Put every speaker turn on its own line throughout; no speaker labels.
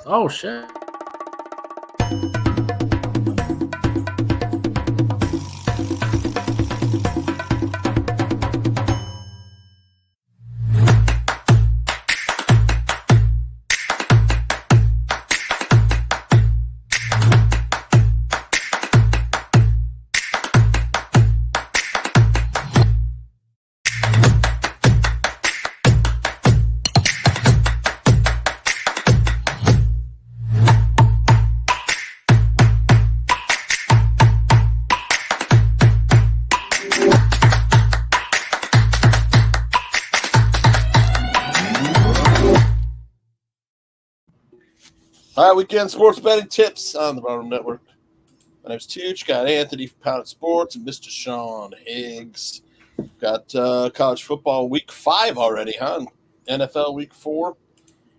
Oh, shit.
All right, weekend sports betting tips on the Barroom Network. My name's Tooch. Got Anthony from Pounded Sports and Mr. Sean Higgs. Got college football week 5 already, huh? NFL week 4.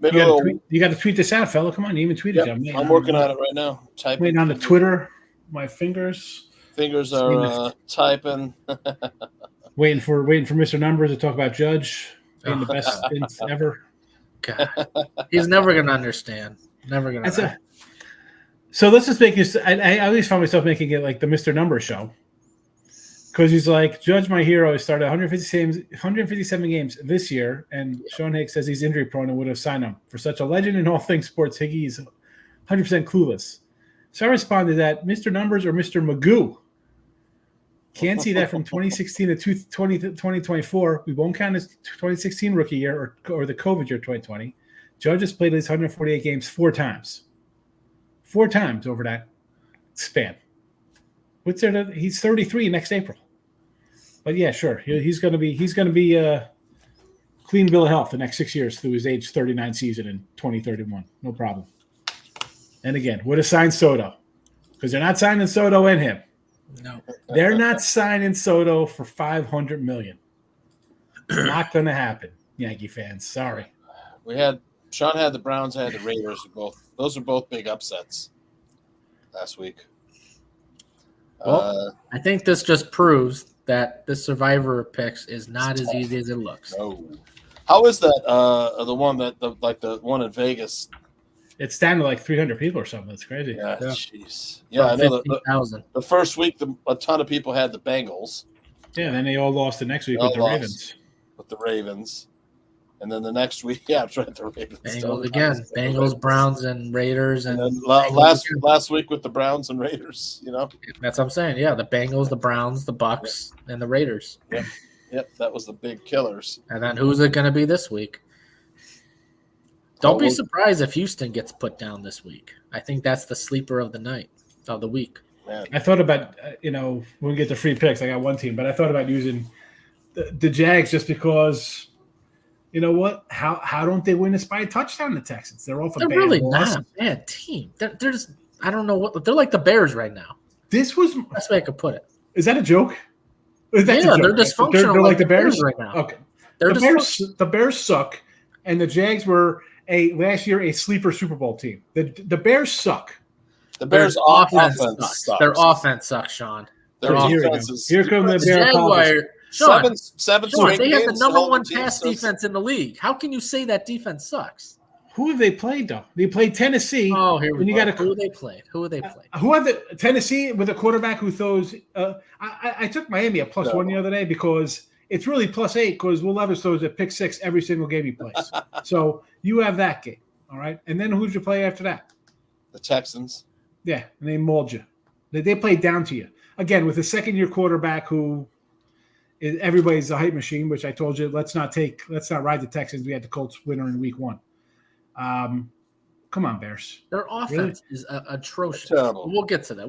You got to tweet this out, fella. Come on, you even tweeted it.
I'm working on it right now. Typing.
Waiting on the Twitter. My fingers
are typing.
waiting for Mr. Numbers to talk about Judge being the best stints ever.
God, he's never gonna understand. Never gonna.
So let's just make this. I at least found myself making it like the Mr. Numbers show, because he's like, Judge, my hero, started 157 games this year, and Sean Higgs says he's injury prone and would have signed him. For such a legend in all things sports, Higgy is 100% clueless. So I responded that Mr. Numbers or Mr. Magoo. Can't see that from 2016 to 2024. We won't count his 2016 rookie year or the COVID year 2020. Judge has played his 148 games 4 times. 4 times over that span. What's there? He's 33 next April. But yeah, sure. He's going to be clean bill of health the next 6 years through his age 39 season in 2031. No problem. And again, would have signed Soto, because they're not signing Soto and him.
No,
they're not signing Soto for $500 million. Not going to happen, Yankee fans. Sorry.
Sean had the Browns, had the Raiders. Those are both big upsets last week.
Well, I think this just proves that the Survivor picks is not as easy as it looks.
No. How is that? The one the one in Vegas.
It's down to like 300 people or something. That's crazy.
Yeah, jeez. Yeah, I know. The first week, a ton of people had the Bengals.
Yeah, then they all lost the next week with the Ravens.
With the Ravens. And then the next week, that's right, the Ravens.
Bengals again. Bengals, Browns, and Raiders. And
then last week with the Browns and Raiders, That's
what I'm saying. Yeah, the Bengals, the Browns, the Bucks, and the Raiders.
Yep, that was the big killers.
And then who's it going to be this week? Don't be surprised if Houston gets put down this week. I think that's the sleeper of the week.
Man.
I thought about, when we get the free picks, I got one team, but I thought about using the Jags just because – you know what? How don't they win this by a touchdown? The Texans, they're off a bad
really
loss.
Not a bad team. They're just I don't know what they're like. The Bears right now.
This was
that's the way I could put it.
Is that a joke?
They're dysfunctional.
They're like the Bears
right now.
Okay, the Bears suck, and the Jags were last year a sleeper Super Bowl team. The Bears suck.
The Bears' offense
sucks. Their offense sucks, Sean.
Their offense is
here come the
Jaguars. Sean,
seven
they have the number 1 pass defense in the league. How can you say that defense sucks?
Who have they played, though? They played Tennessee.
Oh, here we go. Who have they played? Who have
The Texans.
Yeah, and they mauled you. They played down to you. Again, with a second-year quarterback who – everybody's a hype machine, which I told you. Let's not ride the Texans. We had the Colts winner in week 1. Come on, Bears.
Their offense is atrocious. We'll get to that.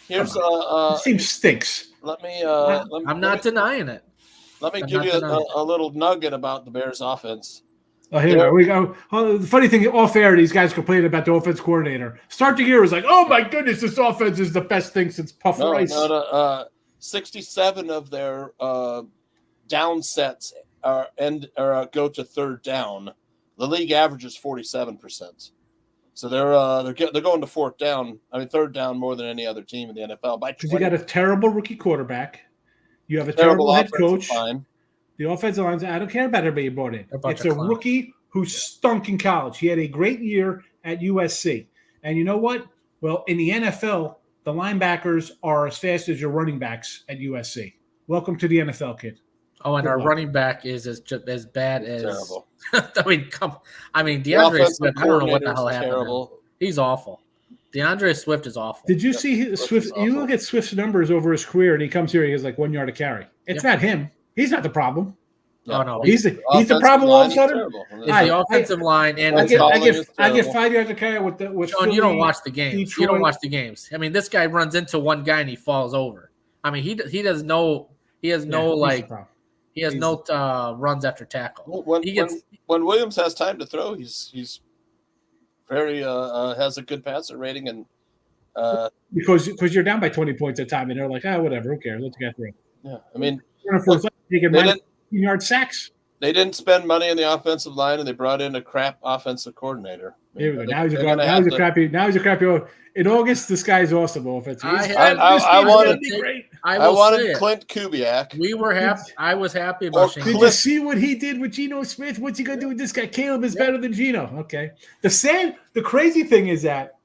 Here's
this team stinks.
I'm not denying it.
Let me give you a little nugget about the Bears' offense.
Oh, here we go. The funny thing, off air, these guys complaining about the offense coordinator. Start the year was like, oh my goodness, this offense is the best thing since Puff Rice.
67 of their down sets go to third down. The league average is 47%. So they're going to third down more than any other team in the NFL.
Because you got a terrible rookie quarterback, you have a terrible head coach.
Line.
The offensive line, I don't care about everybody you brought in. It's a rookie who stunk in college. He had a great year at USC. And you know what? Well, in the NFL, the linebackers are as fast as your running backs at USC. Welcome to the NFL, kid.
Oh, and
Good
our
luck.
running back is as bad as.
Terrible.
DeAndre Swift. I don't know what the hell happened.
Terrible.
He's awful. DeAndre Swift is awful.
Did you see Swift? You look at Swift's numbers over his career, and he comes here. He has like 1 yard to carry. It's not him. He's not the problem.
Oh no,
he's the problem all of a sudden.
It's the offensive line, and
I get 5 yards to carry with
Sean, you don't watch the games. Detroit. You don't watch the games. I mean, this guy runs into one guy and he falls over. I mean, he has no runs after tackle.
When Williams has time to throw, he's very has a good passer rating and
because you're down by 20 points at a time and they're like, whatever, who cares? Let's get through.
Yeah, I mean,
yard sacks.
They didn't spend money on the offensive line, and they brought in a crap offensive coordinator.
Here we go. Now he's a crappy. In August, this guy's awesome offensive.
I wanted Clint Kubiak.
We were happy. I was happy about.
Did you see what he did with Geno Smith? What's he gonna do with this guy? Caleb is better than Geno. Okay. The crazy thing is that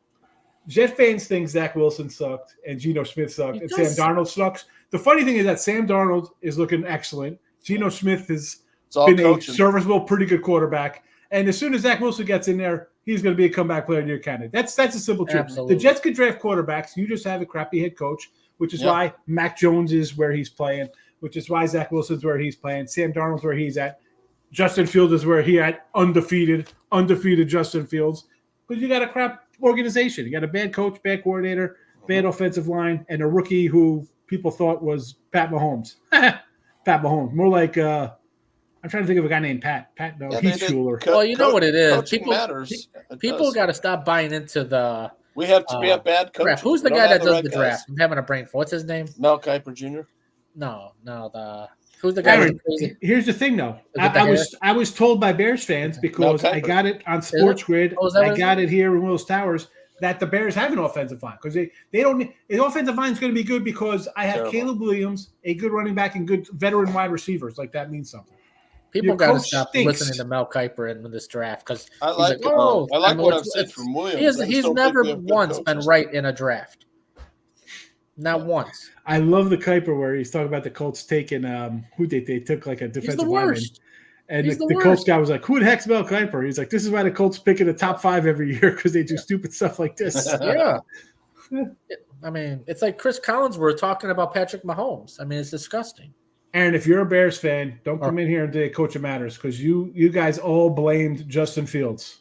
Jet fans think Zach Wilson sucked and Geno Smith sucked and Sam Darnold sucks. The funny thing is that Sam Darnold is looking excellent. Geno Smith has been coaching. A serviceable, pretty good quarterback. And as soon as Zach Wilson gets in there, he's going to be a comeback player of the year candidate. That's a simple truth.
Absolutely.
The Jets could draft quarterbacks. You just have a crappy head coach, which is why Mac Jones is where he's playing, which is why Zach Wilson's where he's playing. Sam Darnold's where he's at. Justin Fields is where he at, undefeated Justin Fields. Because you got a crap organization. You got a bad coach, bad coordinator, bad offensive line, and a rookie who people thought was Pat Mahomes. Pat Mahomes. More like I'm trying to think of a guy named Pat. No, he's Schuler.
Well, you know what it is.
People matters.
People got to stop buying into the.
We have bad coaches.
Who's the guy that does the draft? I'm having a brain for. What's his name?
Mel Kiper Jr.
No. Who's the guy?
Here's the thing, though. I was told by Bears fans because I got it on Sports Grid. I got it here in Willis Towers that the Bears have an offensive line because they don't. The offensive line is going to be good because I have Caleb Williams, a good running back, and good veteran wide receivers. Like that means something.
People got to stop listening to Mel Kiper in this draft because
I like what I've said from Williams.
He's never once been right in a draft. Not once.
I love the Kiper where he's talking about the Colts taking who they took like a defensive lineman. And the Colts guy was like, who the heck's Mel Kiper? He's like, this is why the Colts pick in the top 5 every year because they do stupid stuff like this.
Yeah. I mean, it's like Chris Collinsworth talking about Patrick Mahomes. I mean, it's disgusting.
Aaron, if you're a Bears fan, don't come in here and say Coach It Matters because you guys all blamed Justin Fields.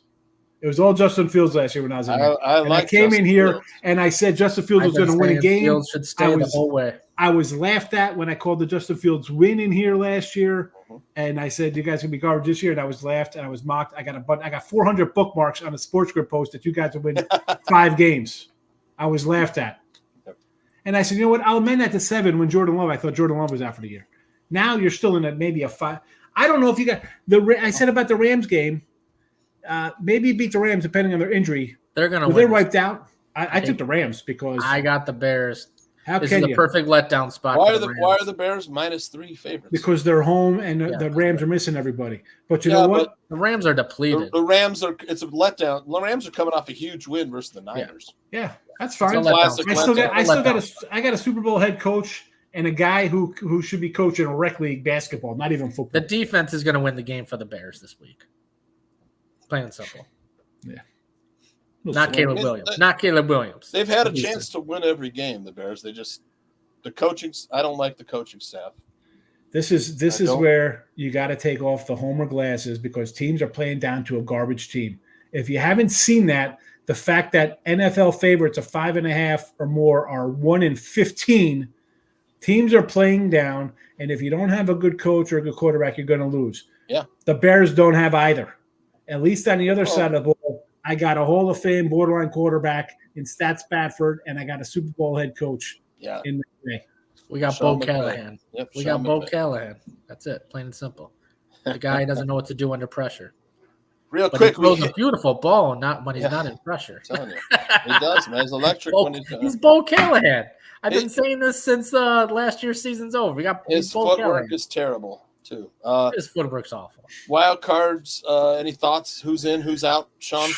It was all Justin Fields last year when I was in here. I came in here and I said Justin Fields was going to win a game.
Fields should stay the whole way.
I was laughed at when I called the Justin Fields win in here last year. And I said, you guys going to be garbage this year. And I was laughed and I was mocked. I got 400 bookmarks on a Sports Grid post that you guys will win 5 games. I was laughed at. And I said, you know what? I'll amend that to 7 when Jordan Love. I thought Jordan Love was out for the year. Now you're still in maybe a 5. I don't know if you got I said about the Rams game. Maybe beat the Rams depending on their injury.
They're going to win.
They're wiped out. I took the Rams because
I got the Bears.
This
is the perfect letdown spot.
Why are the Bears -3 favorites?
Because they're home and the Rams are missing everybody. But you know what?
The Rams are depleted.
The Rams are. It's a letdown. The Rams are coming off a huge win versus the Niners.
Yeah, that's fine. I got a Super Bowl head coach and a guy who should be coaching a rec league basketball, not even football.
The defense is going to win the game for the Bears this week. Plain and simple.
Yeah.
Not Caleb Williams. Not Caleb Williams.
They've had a chance to win every game, the Bears. The coaching. I don't like the coaching staff.
This is where you got to take off the homer glasses because teams are playing down to a garbage team. If you haven't seen that, the fact that NFL favorites of 5.5 or more are 1-15, teams are playing down. And if you don't have a good coach or a good quarterback, you're going to lose.
Yeah.
The Bears don't have either. At least on the other side of the ball, I got a Hall of Fame borderline quarterback in Stat Spafford, and I got a Super Bowl head coach in the day.
We got Bo Callahan. We got Bo Callahan. That's it, plain and simple. The guy doesn't know what to do under pressure.
Quick,
he throws a beautiful ball, not when he's not in pressure.
I'm telling you. He does, man. He's electric when he's done.
He's Bo Callahan. I've been saying this since last year's season's over.
His footwork is terrible. too.
His footwork's awful.
Wild cards. Any thoughts? Who's in? Who's out? Sean.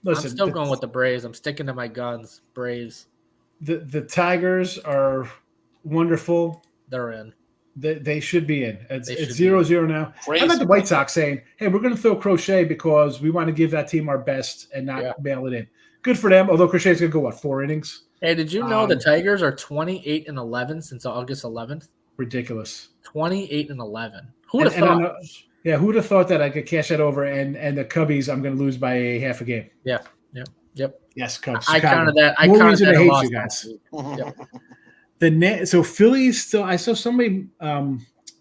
Listen,
I'm still going with the Braves. I'm sticking to my guns. Braves.
The Tigers are wonderful.
They're in.
They should be in. It's
They should
0-0 now.
Crazy.
How about the White Sox saying, "Hey, we're going to throw Crochet because we want to give that team our best and not mail it in." Good for them. Although Crochet's going to go 4 innings.
Hey, did you know the Tigers are 28-11 since August 11th?
Ridiculous.
28-11. Who would have thought?
Who would have thought that I could cash that over and the Cubbies I'm going to lose by half a game?
Yep.
Yes, Cubs.
I counted that.
I
counted that.
hate
Loss
you guys.
Yep.
So Phillies still. I saw somebody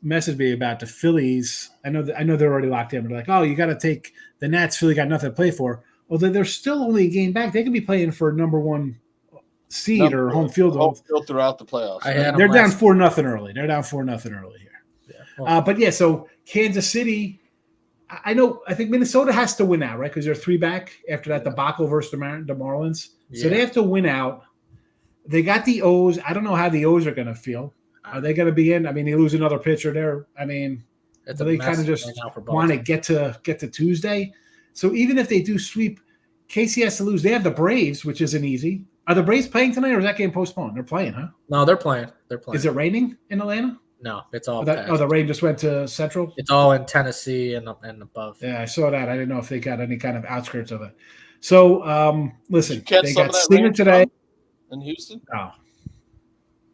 message me about the Phillies. I know they're already locked in. But they're like, oh, you got to take the Nats. Philly got nothing to play for. Although they're still only a game back, they could be playing for number 1 seed or home field.
Throughout the playoffs.
They're down 4-0 early. They're down 4-0 early here. Yeah. So Kansas City. I think Minnesota has to win out, right? Because they're 3 back after that debacle versus the Marlins. So they have to win out. They got the O's. I don't know how the O's are going to feel. Are they going to be in? I mean, they lose another pitcher there. I mean, they kind of just want to get to Tuesday. So even if they do sweep, Casey has to lose. They have the Braves, which isn't easy. Are the Braves playing tonight, or is that game postponed? They're playing, huh?
No, they're playing. Is
it raining in Atlanta?
No, it's all.
The rain just went to Central.
It's all in Tennessee and above.
Yeah, I saw that. I didn't know if they got any kind of outskirts of it. So, listen, they got Stinger today
in Houston.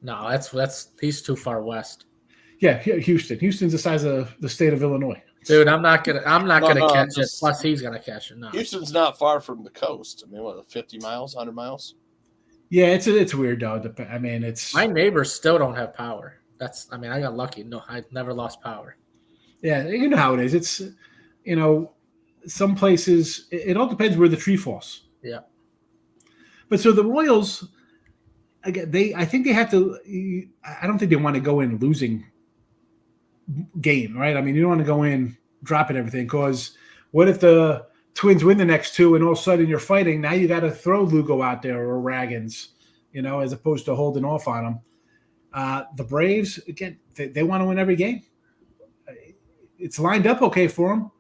No, that's he's too far west.
Yeah, Houston. Houston's the size of the state of Illinois.
Dude, I'm not gonna catch it. Plus, he's gonna catch it. No,
Houston's not far from the coast. I mean, 50 miles, 100 miles?
Yeah, it's weird though. I mean, it's
my neighbors still don't have power. I got lucky. No, I never lost power.
Yeah, you know how it is. It's some places it all depends where the tree falls.
Yeah.
But so the Royals, again, I think they have to. I don't think they want to go in losing game, right? I mean, you don't want to go in dropping everything because what if the Twins win the next 2 and all of a sudden you're fighting? Now you got to throw Lugo out there or Raggins, as opposed to holding off on them. The Braves, again, they want to win every game. It's lined up okay for them.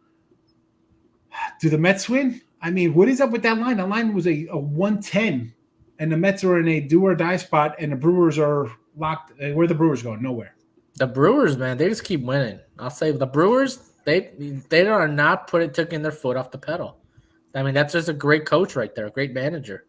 Do the Mets win? I mean, what is up with that line? The line was a 110, and the Mets are in a do-or-die spot, and the Brewers are locked. Where are the Brewers going? Nowhere.
The Brewers, man, they just keep winning. I'll say the Brewers, they are not taking their foot off the pedal. I mean, that's just a great coach right there, a great manager.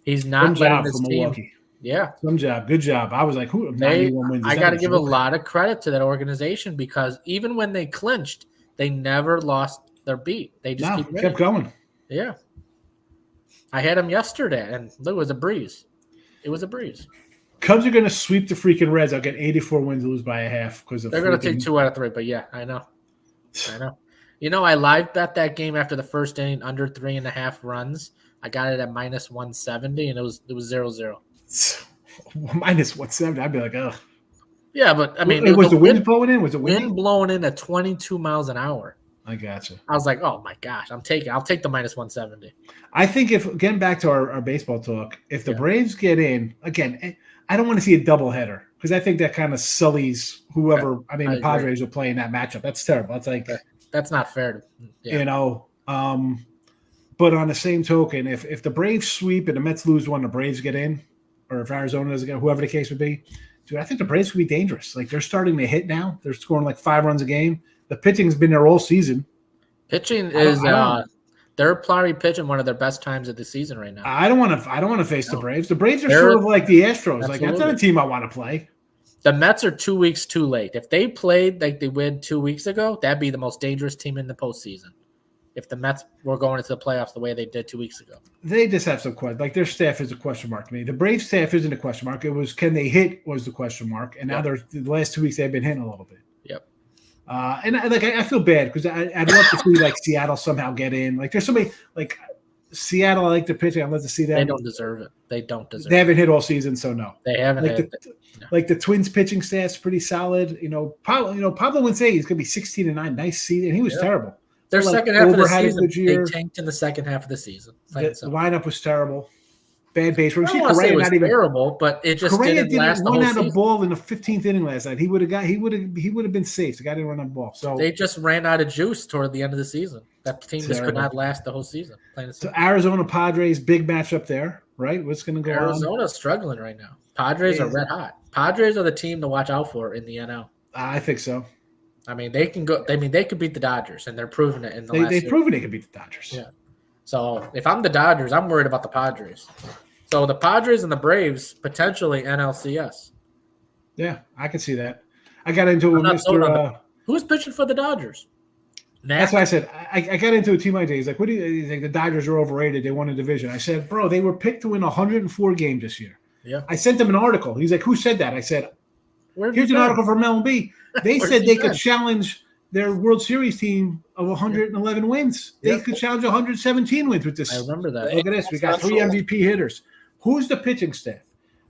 He's not letting his team. Milwaukee. Yeah.
Some job. Good job. I was like, who?
I got to give a lot of credit to that organization because even when they clinched, they never lost their beat. They just
kept going.
Yeah. I had them yesterday, and look, it was a breeze. It was a breeze.
Cubs are going to sweep the freaking Reds. I'll get 84 wins, lose by a half because
they're going to take 2 out of 3. But yeah, I know. I live bet that game after the first inning under 3.5 runs. I got it at minus 170, and it was 0-0.
Minus 170. I'd be like, oh.
Yeah, but I mean,
was the wind blowing in? Was the
wind blowing in at 22 miles an hour?
I gotcha.
I was like, oh my gosh, I'll take the minus 170.
I think if getting back to our baseball talk, if the Braves get in again, I don't want to see a doubleheader because I think that kind of sullies whoever. I mean, the Padres will play in that matchup. That's terrible. That's like
that's not fair.
But on the same token, if the Braves sweep and the Mets lose one, the Braves get in, or if Arizona doesn't get, whoever the case would be, dude, I think the Braves could be dangerous. Like they're starting to hit now. They're scoring like 5 runs a game. The pitching's been there all season.
Pitching is they're probably pitching one of their best times of the season right now.
I don't want to face the Braves. The Braves are sort of like the Astros. Absolutely. Like that's not a team I want to play.
The Mets are 2 weeks too late. If they played like they did 2 weeks ago, that'd be the most dangerous team in the postseason. If the Mets were going into the playoffs the way they did 2 weeks ago.
They just have some questions. Like their staff is a question mark to me. The Braves staff isn't a question mark. It was can they hit was the question mark. And now the last 2 weeks they've been hitting a little bit.
Yep.
And I feel bad because I'd love to see like Seattle somehow get in. Like there's somebody like Seattle. I like the pitching. I'd love to see that.
They don't deserve it. They
haven't hit all season, so no.
They haven't.
Like the Twins pitching staff's pretty solid. Pablo Winsay is going to be 16-9. Nice season. He was terrible.
Their second half of the season, they tanked in the second half of the season.
The lineup was terrible. bad base running.
I don't want to say it was
not even
terrible, but it just
Correa
didn't last the
run
whole
out
season.
of ball in the 15th inning last night. He would have been safe. The guy didn't run out of ball. So
they just ran out of juice toward the end of the season. That team just could not last the whole season.
So Arizona Padres, big matchup there, right? What's going to go on?
Arizona's struggling right now. Padres are red hot. Padres are the team to watch out for in the NL.
I think so.
I mean, they can go. I mean, they could beat the Dodgers, and they're proving it in the last.
They've proven they can beat the Dodgers.
Yeah. So if I'm the Dodgers, I'm worried about the Padres. So the Padres and the Braves potentially NLCS.
Yeah, I can see that. I got into it with Mr.
Who's pitching for the Dodgers?
That's why I said I got into a team my day. He's like, "What do you think? The Dodgers are overrated. They won a division." I said, "Bro, they were picked to win 104 games this year."
Yeah.
I sent him an article. He's like, "Who said that?" I said, "Here's an article from MLB. They said they could challenge their World Series team of 111 wins. They could challenge 117 wins with this."
I remember that.
Look at this. We got 3 MVP hitters. Who's the pitching staff?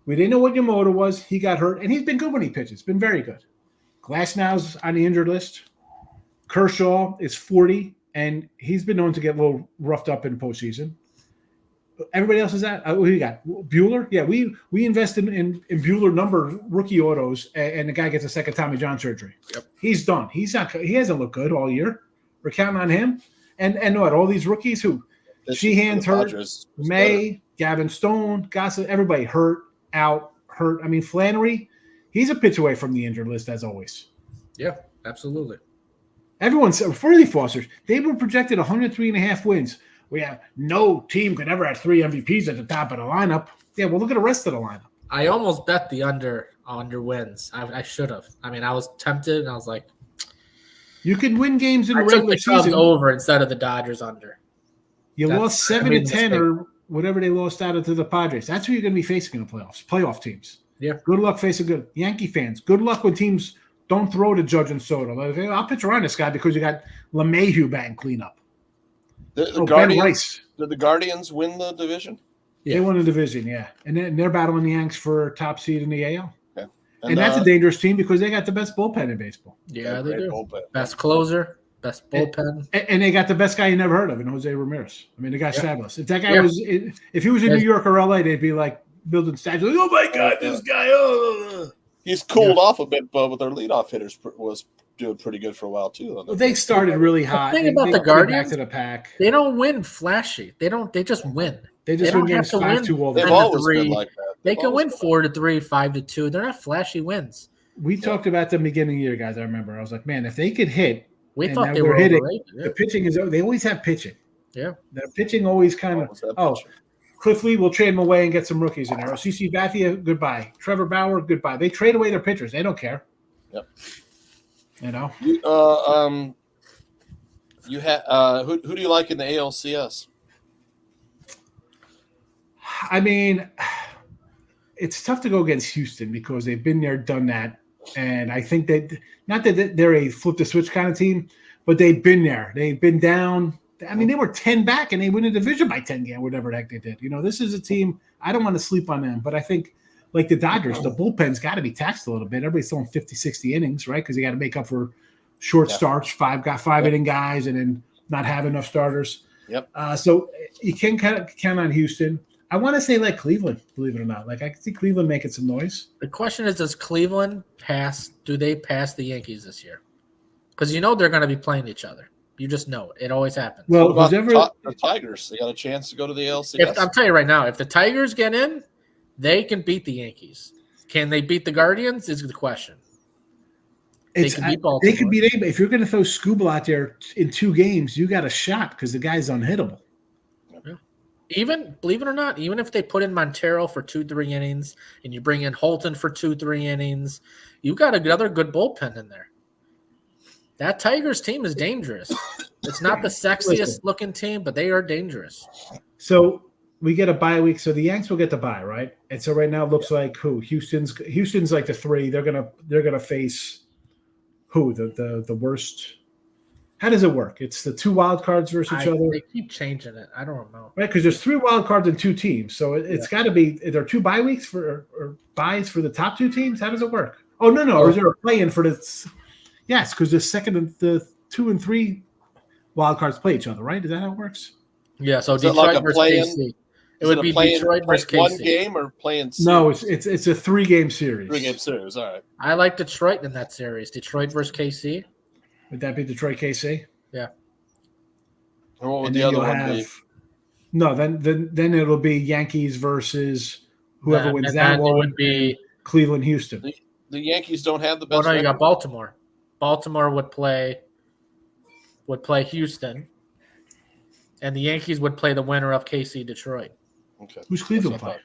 We didn't know what Yamamoto was. He got hurt, and he's been good when he pitches. Been very good. Glasnow's on the injured list. Kershaw is 40, and he's been known to get a little roughed up in postseason. Everybody else is that. Who you got? Bueller? Yeah, we invested in Bueller number rookie autos, and the guy gets a second Tommy John surgery. Yep. He's done. He hasn't looked good all year. We're counting on him. And what? All these rookies who Sheehan's hurt, May, Gavin Stone, Gossett, everybody hurt. I mean, Flannery, he's a pitch away from the injured list as always.
Yeah, absolutely.
Everyone's Freddie Fosters. They were projected 103.5 wins. We have no team could ever have 3 MVPs at the top of the lineup. Yeah, well, look at the rest of the lineup.
I almost bet the under wins. I should have. I mean, I was tempted, and I was like,
you can win games in the regular season
over instead of the Dodgers under.
You lost 7-10 or whatever they lost out to the Padres. That's who you're going to be facing in the playoff teams.
Yeah.
Good luck facing good Yankee fans. Good luck when teams don't throw to Judge and Soto. Like, hey, I'll pitch around this guy because you got LeMahieu batting cleanup.
Did the Guardians win the division?
Yeah. They won the division, yeah. And they're battling the Yanks for top seed in the AL.
Okay.
And that's a dangerous team because they got the best bullpen in baseball.
Yeah, they do. Bullpen. Best closer, best bullpen.
And they got the best guy you never heard of in Jose Ramirez. I mean, the guy's fabulous. If that guy if he was in New York or LA, they'd be like building statues. Like, oh my God, this guy. Oh.
He's cooled off a bit, but their leadoff hitters was doing pretty good for a while too.
Well, they started really hot.
The thing about the Guardians,
back to the pack.
They don't win flashy. They just win.
They just win games 5-2 all the
time. They've always been like that.
They can win 4-3, 5-2. They're not flashy wins.
We talked about them beginning of the year, guys. I remember. I was like, man, if they could hit,
we thought they were
hitting.
Overrated,
the pitching is. They always have pitching.
Yeah,
the pitching always kind of. Cliff Lee will trade him away and get some rookies in there. CC Bathia, goodbye. Trevor Bauer, goodbye. They trade away their pitchers. They don't care.
Yep.
You know.
You have who do you like in the ALCS?
I mean, it's tough to go against Houston because they've been there, done that, and I think that not that they're a flip the switch kind of team, but they've been there. They've been down. I mean, they were 10 back and they win a division by 10 games, whatever the heck they did. You know, this is a team. I don't want to sleep on them, but I think like the Dodgers, the bullpen's got to be taxed a little bit. Everybody's throwing 50, 60 innings, right? Because they got to make up for short starts, five inning guys, and then not have enough starters.
Yep.
So you can count on Houston. I want to say like Cleveland, believe it or not. Like I can see Cleveland making some noise.
The question is, does Cleveland pass? Do they pass the Yankees this year? Because you know they're going to be playing each other. You just know it. It always happens.
Well,
the Tigers, they got a chance to go to the LCS.
I'm telling you right now, if the Tigers get in, they can beat the Yankees. Can they beat the Guardians? Is the question.
They could beat anybody. If you're going to throw Skubal out there in 2 games, you got a shot because the guy's unhittable.
Yeah. Even, believe it or not, even if they put in Montero for 2-3 innings and you bring in Holton for 2-3 innings, you got another good bullpen in there. That Tigers team is dangerous. It's not the sexiest looking team, but they are dangerous.
So we get a bye week. So the Yanks will get the bye, right? And so right now it looks like who? Houston's like the 3. They're gonna face who? The worst. How does it work? It's the 2 wild cards versus each other.
They keep changing it. I don't know.
Right, because there's 3 wild cards and 2 teams. So it's got to be. Are there 2 bye weeks or byes for the top 2 teams? How does it work? Oh no. Or is there a play-in for the? Yes, because the 2 and 3 wild cards play each other, right? Is that how it works?
Yeah. So
is
Detroit
like a
versus
play-in?
KC. It would be Detroit versus KC.
One game or playing series?
No, it's a 3-game series.
3-game series, all right.
I like Detroit in that series. Detroit versus KC.
Would that be Detroit KC?
Yeah.
And what would the other one be?
No, then it'll be Yankees versus whoever wins that one.
It would be
Cleveland, Houston.
The Yankees don't have the best.
Oh no, you got Baltimore. Baltimore would play Houston, and the Yankees would play the winner of KC Detroit.
Okay. Who's Cleveland playing?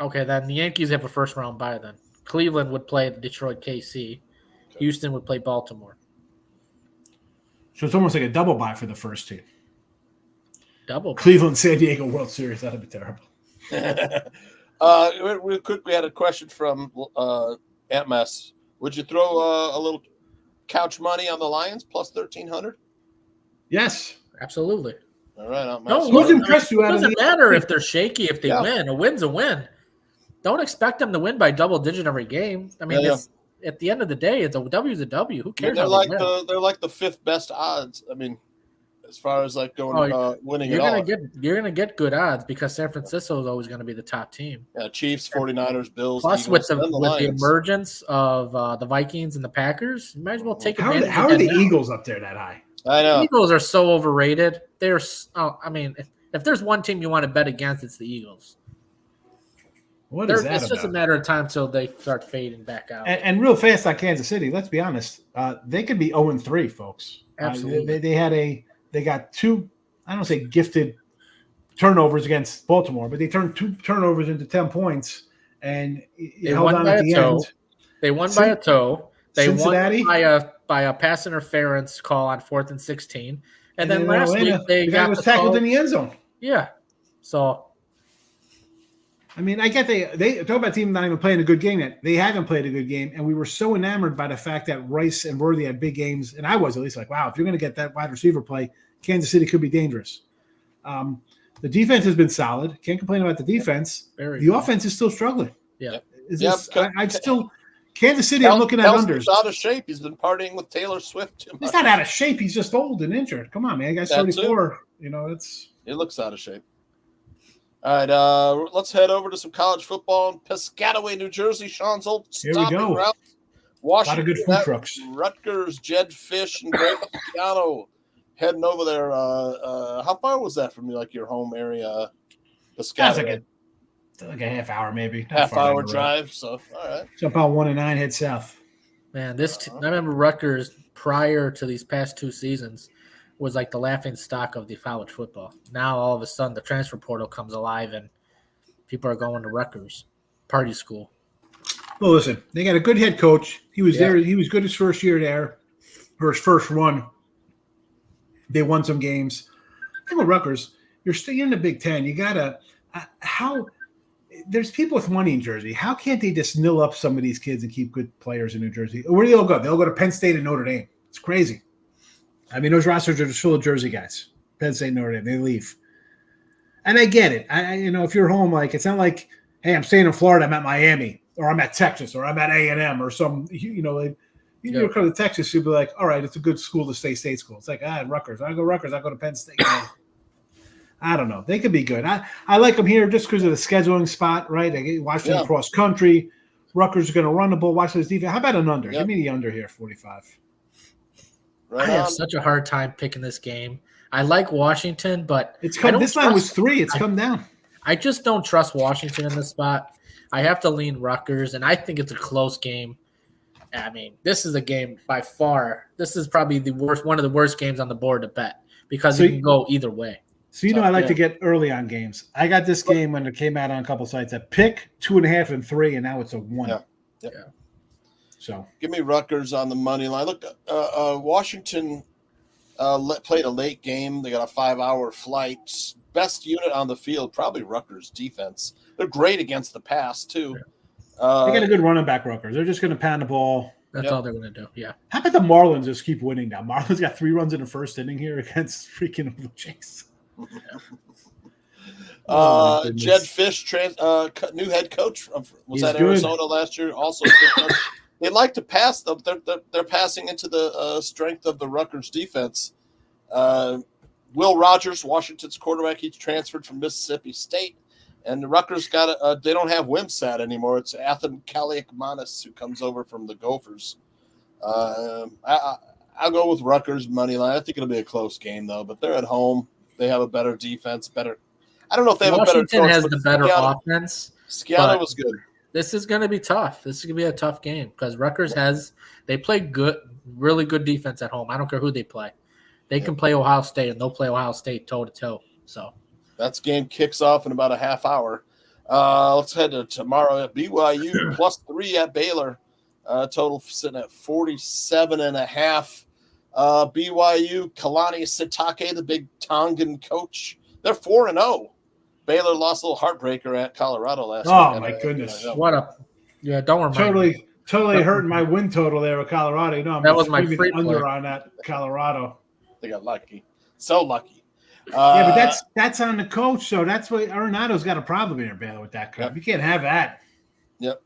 Okay, then the Yankees have a first round bye. Then Cleveland would play Detroit KC. Okay. Houston would play Baltimore.
So it's almost like a double bye for the first team.
Double bye.
Cleveland, San Diego World Series. That'd be terrible.
Real quick, we had a question from Aunt Mess. Would you throw a little couch money on the Lions plus 1,300?
Yes,
absolutely.
All right,
no, who's impressed you?
It doesn't matter if they're shaky. If they win, a win's a win. Don't expect them to win by double digit every game. I mean, at the end of the day, it's a W is a W. Who cares?
They're like the 5th best odds. I mean, as far as like going winning
you're gonna get good odds because San Francisco is always going to be the top team.
Yeah, Chiefs, 49ers, Bills.
Plus,
Eagles,
with the emergence of the Vikings and the Packers, you might as well take advantage.
How are the Eagles up there that high?
I know.
The Eagles are so overrated. I mean, if there's one team you want to bet against, it's the Eagles.
What is that
It's just a matter of time till they start fading back out.
And real fast on Kansas City, let's be honest. They could be 0-3, folks.
Absolutely.
They got 2, I don't say gifted turnovers against Baltimore, but they turned 2 turnovers into 10 points and
they held on at the end. They won by a toe. They
Cincinnati
won by a pass interference call on 4th and 16. And then last week
the guy was tackled in the end zone.
Yeah. So
I mean, I get they talk about team not even playing a good game yet. They haven't played a good game, and we were so enamored by the fact that Rice and Worthy had big games, and I was at least like, wow, if you're going to get that wide receiver play, Kansas City could be dangerous. The defense has been solid. Can't complain about the defense. The offense is still struggling.
Yeah.
Kansas City, I'm looking at unders.
He's out of shape. He's been partying with Taylor Swift too much.
He's not out of shape. He's just old and injured. Come on, man. Guy's 34. You know,
it looks out of shape. All right, let's head over to some college football in Piscataway, New Jersey. Sean's old stomping route. Washington,
a lot of good food trucks.
Rutgers, Jed Fish, and Greg Piscataway heading over there. How far was that from your home area, Piscataway?
Like a half hour, maybe.
Half-hour drive. So, all right.
Jump out 1 and 9, head south.
Man, I remember Rutgers prior to these past 2 seasons was like the laughing stock of the college football. Now all of a sudden the transfer portal comes alive and people are going to Rutgers, party school.
Well, listen, they got a good head coach. He was there. He was good his first year there. For his first run, they won some games. I think with Rutgers, you're still in the Big Ten. You gotta there's people with money in Jersey. How can't they just nil up some of these kids and keep good players in New Jersey? Where do they all go? They'll go to Penn State and Notre Dame. It's crazy. I mean, those rosters are just full of Jersey guys. Penn State, Notre Dame, they leave. And I get it. If you're home, it's not like, hey, I'm staying in Florida, I'm at Miami, or I'm at Texas, or I'm at A&M, or some, you come to Texas, you'll be like, all right, it's a good school to stay state school. It's like, Rutgers. I go Rutgers, I go to Penn State. I don't know. They could be good. I like them here just because of the scheduling spot, right? I get Washington cross country. Rutgers is going to run the ball. Washington's defense. How about an under? Give me the under here, 45.
I have such a hard time picking this game. I like Washington, but
this line was 3. It's come down.
I just don't trust Washington in this spot. I have to lean Rutgers, and I think it's a close game. I mean, this is a game by far. This is probably one of the worst games on the board to bet because it can go either way.
So I like to get early on games. I got this game when it came out on a couple sites at pick 2.5 and 3, and now it's a 1.
Yeah.
So
give me Rutgers on the money line. Look, Washington played a late game. They got a 5-hour flight. Best unit on the field, probably Rutgers defense. They're great against the pass too.
They got a good running back, Rutgers. They're just going to pound the ball.
That's all they're going to do. Yeah.
How about the Marlins just keep winning now? Marlins got 3 runs in the first inning here against freaking Blue Jays.
Jed Fish, new head coach. Was at Arizona last year. Also, they like to pass them. They're passing into the strength of the Rutgers defense. Will Rogers, Washington's quarterback, he's transferred from Mississippi State. And the Rutgers they don't have Wimsat anymore. It's Athan Kaliakmanis who comes over from the Gophers. I'll go with Rutgers money line. I think it'll be a close game though, but they're at home. They have a better defense, I don't know if they have
Washington
a better coach,
has the better offense.
Sciano was good.
This is going to be tough. This is going to be a tough game because Rutgers they play good, really good defense at home. I don't care who they play. They can play Ohio State, and they'll play Ohio State toe-to-toe. So
that game kicks off in about a half hour. Let's head to tomorrow. BYU +3 at Baylor. Total sitting at 47.5. BYU, Kalani Sitake, the big Tongan coach. They're 4-0. Baylor lost a little heartbreaker at Colorado last week.
Oh, my goodness.
Don't remind me.
Totally hurting my win total there with Colorado.
That was my free
under
play.
on that Colorado.
They got lucky. So lucky.
Yeah, but that's on the coach. So that's what Arenado's got a problem here, Baylor, with that crap. You can't have that.
Yep.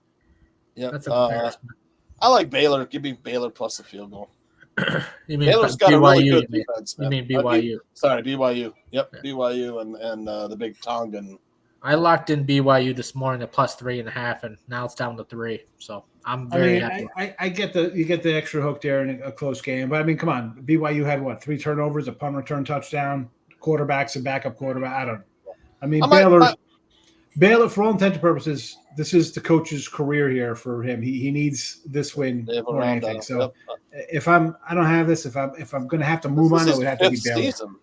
That's embarrassment.
I like Baylor. Give me Baylor plus a field goal.
You mean
Baylor's got
BYU,
a really good defense.
You mean BYU?
Sorry, BYU. Yep, yeah. BYU and the big Tongan.
I locked in BYU this morning at +3.5, and now it's down to 3. So I'm very happy.
I get you get the extra hook there in a close game, but I mean, come on, BYU had what, 3 turnovers, a punt return touchdown, quarterbacks and backup quarterback. I don't know. I mean, Baylor, for all intents and purposes, this is the coach's career here for him. He needs this win more than anything. So if I don't have this, if I'm going to have to move on, it would have to be Baylor. Season.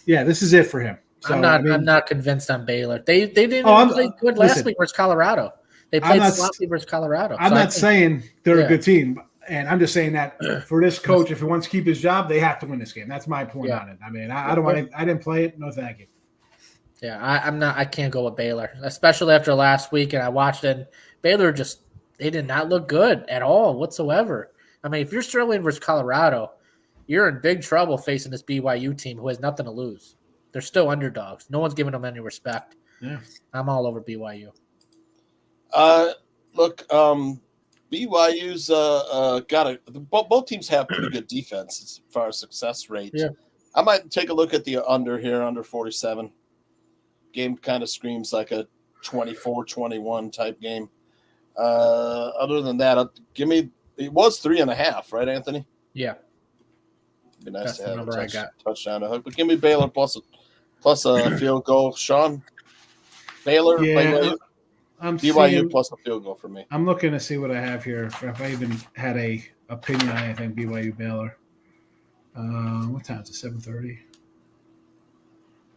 Yeah, this is it for him. So,
I'm not convinced on Baylor. They didn't play good last week versus Colorado. They played sloppy versus Colorado.
I'm not saying they're a good team, and I'm just saying that for this coach, if he wants to keep his job, they have to win this game. That's my point on it. I mean, I don't want. I didn't play it. No, thank you.
Yeah, I'm not. I can't go with Baylor, especially after last week. And I watched it. And Baylor they did not look good at all whatsoever. I mean, if you're struggling versus Colorado, you're in big trouble facing this BYU team who has nothing to lose. They're still underdogs. No one's giving them any respect.
Yeah,
I'm all over BYU.
Look, BYU's both teams have pretty good defense as far as success rate.
Yeah.
I might take a look at the under here, under 47. Game kind of screams like a 24-21 type game. Other than that, it was 3.5, right, Anthony?
Yeah.
It'd be nice to have a touchdown to hook. But give me Baylor plus a field goal. Sean, Baylor, BYU plus a field goal for me.
I'm looking to see what I have here. If I even had a opinion on anything, BYU Baylor. What time is it? 7:30.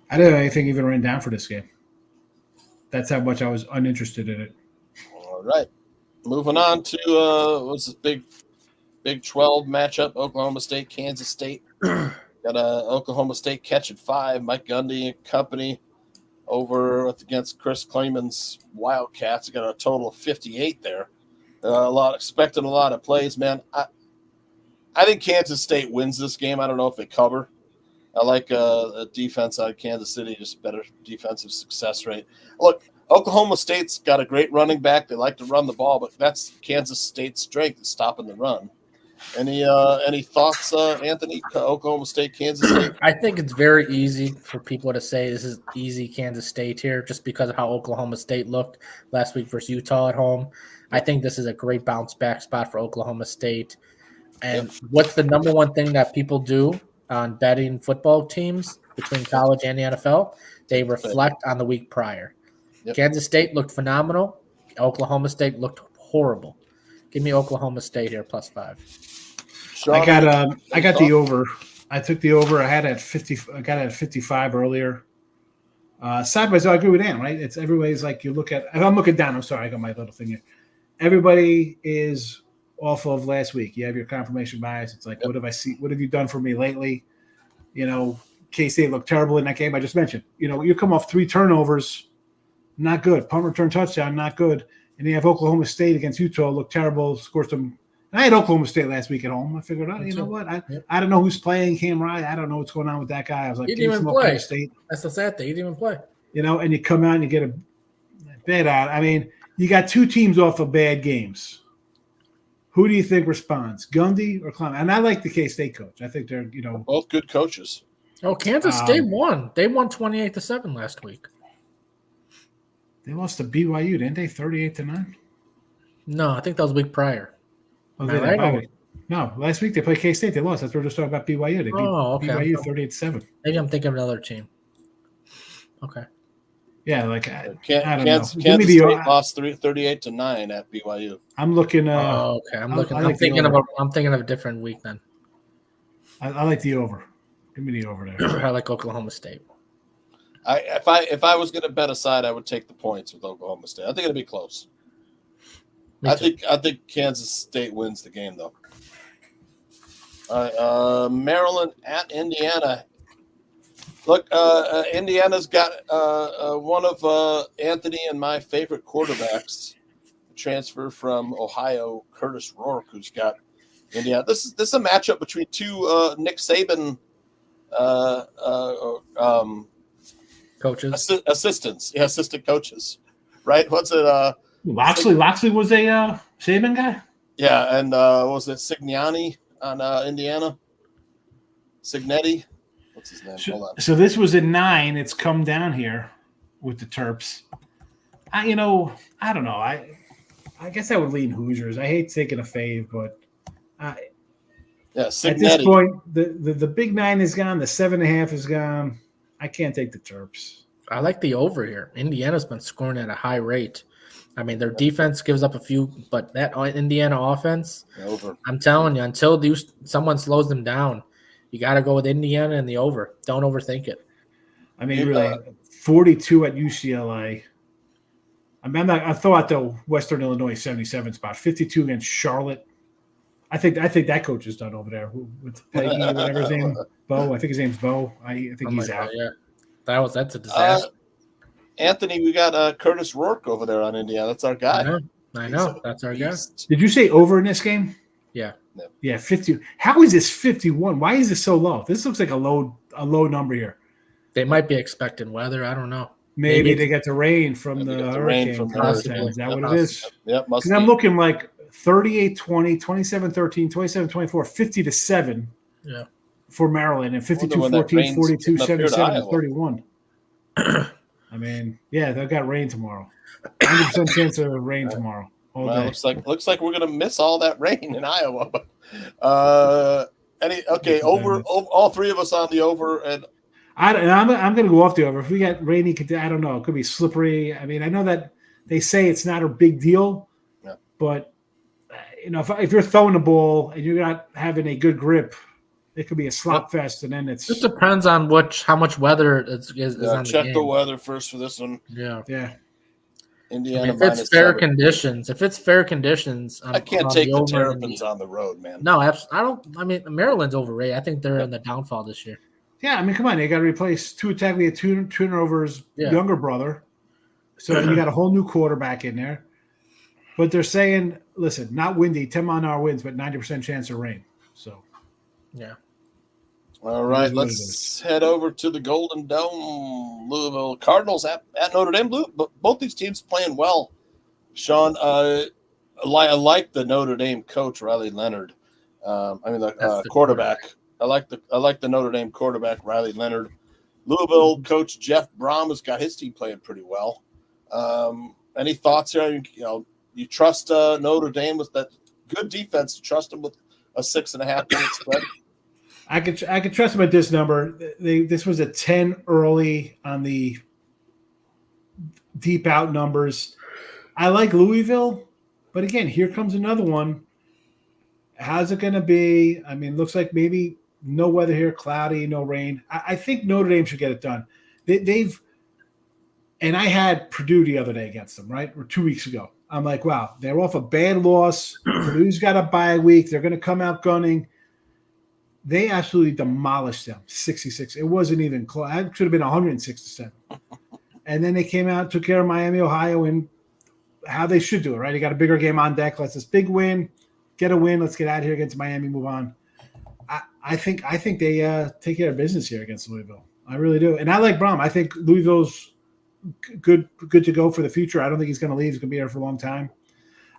I didn't have anything even written down for this game. That's how much I was uninterested in it.
All right. Moving on to what's this Big 12 matchup, Oklahoma State, Kansas State. Got Oklahoma State catching 5, Mike Gundy and company over against Chris Kleiman's Wildcats. Got a total of 58 there. Expecting a lot of plays, man. I think Kansas State wins this game. I don't know if they cover. I like a defense out of Kansas City, just better defensive success rate. Look, Oklahoma State's got a great running back. They like to run the ball, but that's Kansas State's strength is stopping the run. Any thoughts, Anthony? Oklahoma State, Kansas State?
I think it's very easy for people to say this is easy Kansas State here just because of how Oklahoma State looked last week versus Utah at home. I think this is a great bounce back spot for Oklahoma State. And what's the number one thing that people do on betting football teams between college and the NFL? They reflect on the week prior. Yep. Kansas State looked phenomenal. Oklahoma State looked horrible. Give me Oklahoma State here +5.
Sean, I got the over. I took the over. I had it at 50. I got it at 55 earlier. Side by side, I agree with Dan. Right? It's everybody's like you look at. If I'm looking down, I'm sorry. I got my little thing here. Everybody is off of last week. You have your confirmation bias. It's like, what have I seen? What have you done for me lately? You know, K-State looked terrible in that game I just mentioned. You know, you come off 3 turnovers, not good. Punt return touchdown, not good. And you have Oklahoma State against Utah, looked terrible, scored some. I had Oklahoma State last week at home. I figured out, you know what? I don't know who's playing Cam Rye. I don't know what's going on with that guy. I was like,
he didn't even play. State. That's the sad thing. He didn't even play.
You know, and you come out and you get a bad out. I mean, you got 2 teams off of bad games. Who do you think responds, Gundy or Clement? And I like the K-State coach. I think they're,
both good coaches.
Oh, Kansas State won. They won 28-7 last week.
They lost to BYU, didn't they? 38-9.
No, I think that was the week prior.
Oh, they right? No, last week they played K-State. They lost. That's what we're just talking about BYU. They beat BYU 38-7.
Maybe I'm thinking of another team. Okay.
Yeah, like I don't
Kansas
know.
Kansas State lost 38-9 at BYU.
I'm looking.
Okay. I'm thinking of a different week then.
I like the over. Give me the over there.
I like Oklahoma State.
If I was going to bet aside, I would take the points with Oklahoma State. I think it'll be close. I think Kansas State wins the game though. Maryland at Indiana. Look, Indiana's got one of Anthony and my favorite quarterbacks, transfer from Ohio, Curtis Rourke, who's got Indiana. This is a matchup between two Nick Saban
coaches,
assistant coaches, right? What's it?
Loxley was a Saban guy.
Yeah, and was it Signetti on Indiana? Signetti. What's his name? Hold on.
So this was a 9. It's come down here with the Terps. I don't know. I guess I would lean Hoosiers. I hate taking a fave, but
Signetti.
At this point, the big 9 is gone. The 7.5 is gone. I can't take the Terps.
I like the over here. Indiana's been scoring at a high rate. I mean, their defense gives up a few, but that Indiana offense,
over.
I'm telling you, until someone slows them down, you got to go with Indiana and the over. Don't overthink it.
I mean, really, 42 at UCLA. I thought the Western Illinois 77 spot. 52 against Charlotte. I think that coach is done over there with Peggy, whatever his name, Bo. I think his name's Bo. I think he's out.
Yeah, that's a disaster.
Anthony,
we got Curtis Rourke over there on Indiana. That's our guy.
I know. That's our guy.
Did you say over in this game?
Yeah.
Yeah, 50. How is this 51? Why is this so low? This looks like a low number here.
They might be expecting weather. I don't know.
Maybe they got the rain from the hurricane. Is that what it is?
Yep.
Because I'm looking like 38-20, 27-13, 27-24, 50-7.
Yeah.
For Maryland and 52-14, 42-77, 31. I mean, yeah, they've got rain tomorrow. 100% chance of rain tomorrow. All day.
Looks like we're gonna miss all that rain in Iowa. But over all three of us on the over, and
I'm gonna go off the over. If we got rainy, I don't know. It could be slippery. I mean, I know that they say it's not a big deal, but if you're throwing the ball and you're not having a good grip, it could be a slop fest, and then it
depends on how much weather is on
check
the game.
the weather first for this one.
Yeah.
Indiana.
If it's fair conditions,
I can't take the Terrapins on the road, man.
No, I don't. I mean, Maryland's overrated. I think they're in the downfall this year.
Yeah, I mean, come on, they got to replace Tua Tagovailoa's younger brother, so you got a whole new quarterback in there. But they're saying, listen, not windy, 10-mile-an-hour winds, but 90% chance of rain. So,
yeah.
All right, let's head over to the Golden Dome. Louisville Cardinals at Notre Dame. Both these teams playing well. Sean, I like the Notre Dame coach Riley Leonard. The quarterback. I like the Notre Dame quarterback Riley Leonard. Louisville coach Jeff Brom has got his team playing pretty well. Any thoughts here? You trust Notre Dame with that good defense. You trust them with a 6.5-point spread.
I could trust them at this number. This was a 10 early on the deep out numbers. I like Louisville, but again, here comes another one. How's it going to be? I mean, looks like maybe no weather here, cloudy, no rain. I think Notre Dame should get it done. And I had Purdue the other day against them, right? Or 2 weeks ago. I'm like, wow, they're off a bad loss. Purdue's got a bye week. They're going to come out gunning. They absolutely demolished them, 66. It wasn't even close. It should have been 106-7. And then they came out, took care of Miami, Ohio, and how they should do it, right? They got a bigger game on deck. Let's just big win, get a win. Let's get out of here against Miami, move on. I think they take care of business here against Louisville. I really do. And I like Brom. I think Louisville's good to go for the future. I don't think he's going to leave. He's going to be here for a long time.